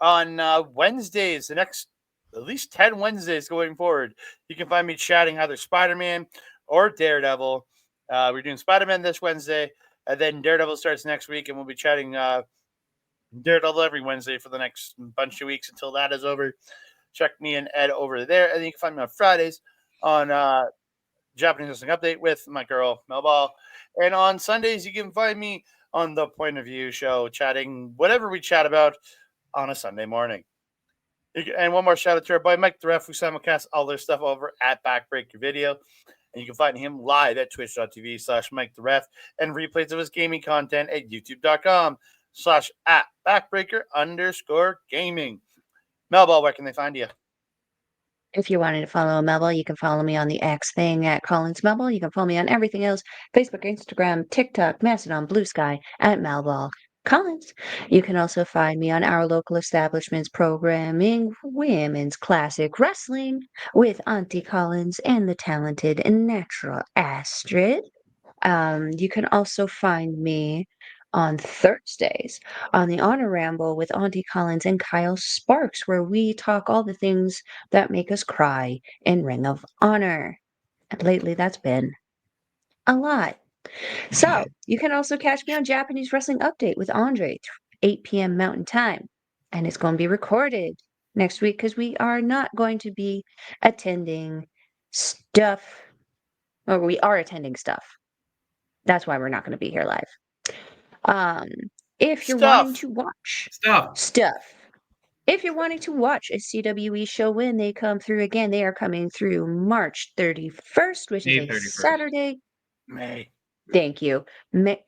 on Wednesdays, the next at least 10 Wednesdays going forward. You can find me chatting either Spider-Man or Daredevil. We're doing Spider-Man this Wednesday, and then Daredevil starts next week, and we'll be chatting Daredevil every Wednesday for the next bunch of weeks until that is over. Check me and Ed over there. And then you can find me on Fridays on Japanese Wrestling Update with my girl Melball, and on Sundays you can find me on the Point of View show chatting whatever we chat about on a Sunday morning. And one more shout out to our boy Mike the Ref, who simulcasts all their stuff over at Backbreaker Video, and you can find him live at twitch.tv/Mike the Ref, and replays of his gaming content at youtube.com/@Backbreaker_gaming. Melball, where can they find you? If you wanted to follow Melball, you can follow me on the X thing at Collins Melball. You can follow me on everything else: Facebook, Instagram, TikTok, Mastodon, Bluesky at Melball Collins. You can also find me on our local establishments programming women's classic wrestling with Auntie Collins and the talented and natural Astrid. You can also find me on Thursdays on the Honor Ramble with Auntie Collins and Kyle Sparks, where we talk all the things that make us cry in Ring of Honor. And lately, that's been a lot. So you can also catch me on Japanese Wrestling Update with Andre, 8 p.m. Mountain Time. and it's going to be recorded next week because we are not going to be attending stuff, or we are attending stuff. That's why we're not going to be here live. If you're wanting to watch stuff, if you're wanting to watch a CWE show when they come through again, they are coming through March 31st, which is a 31st. Saturday. May. Thank you. May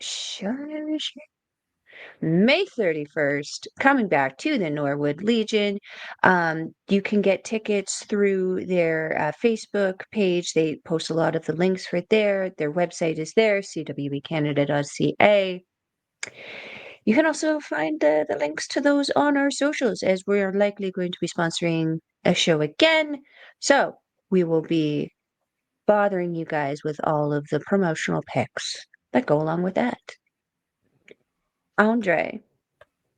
31st, coming back to the Norwood Legion. You can get tickets through their Facebook page. They post a lot of the links for there. Their website is there, cwecanada.ca. You can also find the links to those on our socials, as we are likely going to be sponsoring a show again. So we will be bothering you guys with all of the promotional pics that go along with that. Andre,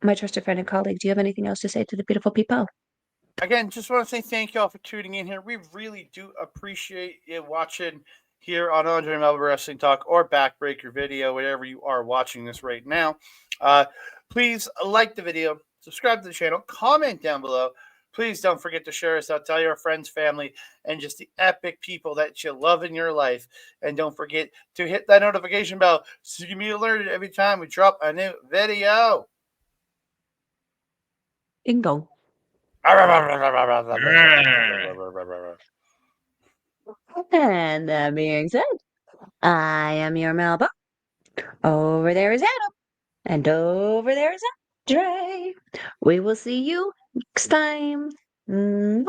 my trusted friend and colleague, do you have anything else to say to the beautiful people? Again, just want to say thank you all for tuning in here. We really do appreciate you watching here on Andre Melball Wrestling Talk or Backbreaker video, wherever you are watching this right now. Please like the video, subscribe to the channel, comment down below. Please don't forget to share us out, tell your friends, family, and just the epic people that you love in your life. And don't forget to hit that notification bell so you can be alerted every time we drop a new video. Bingo. And that being said, I am your Melba. Over there is Adam. And over there is Andre. We will see you next time. Mwah.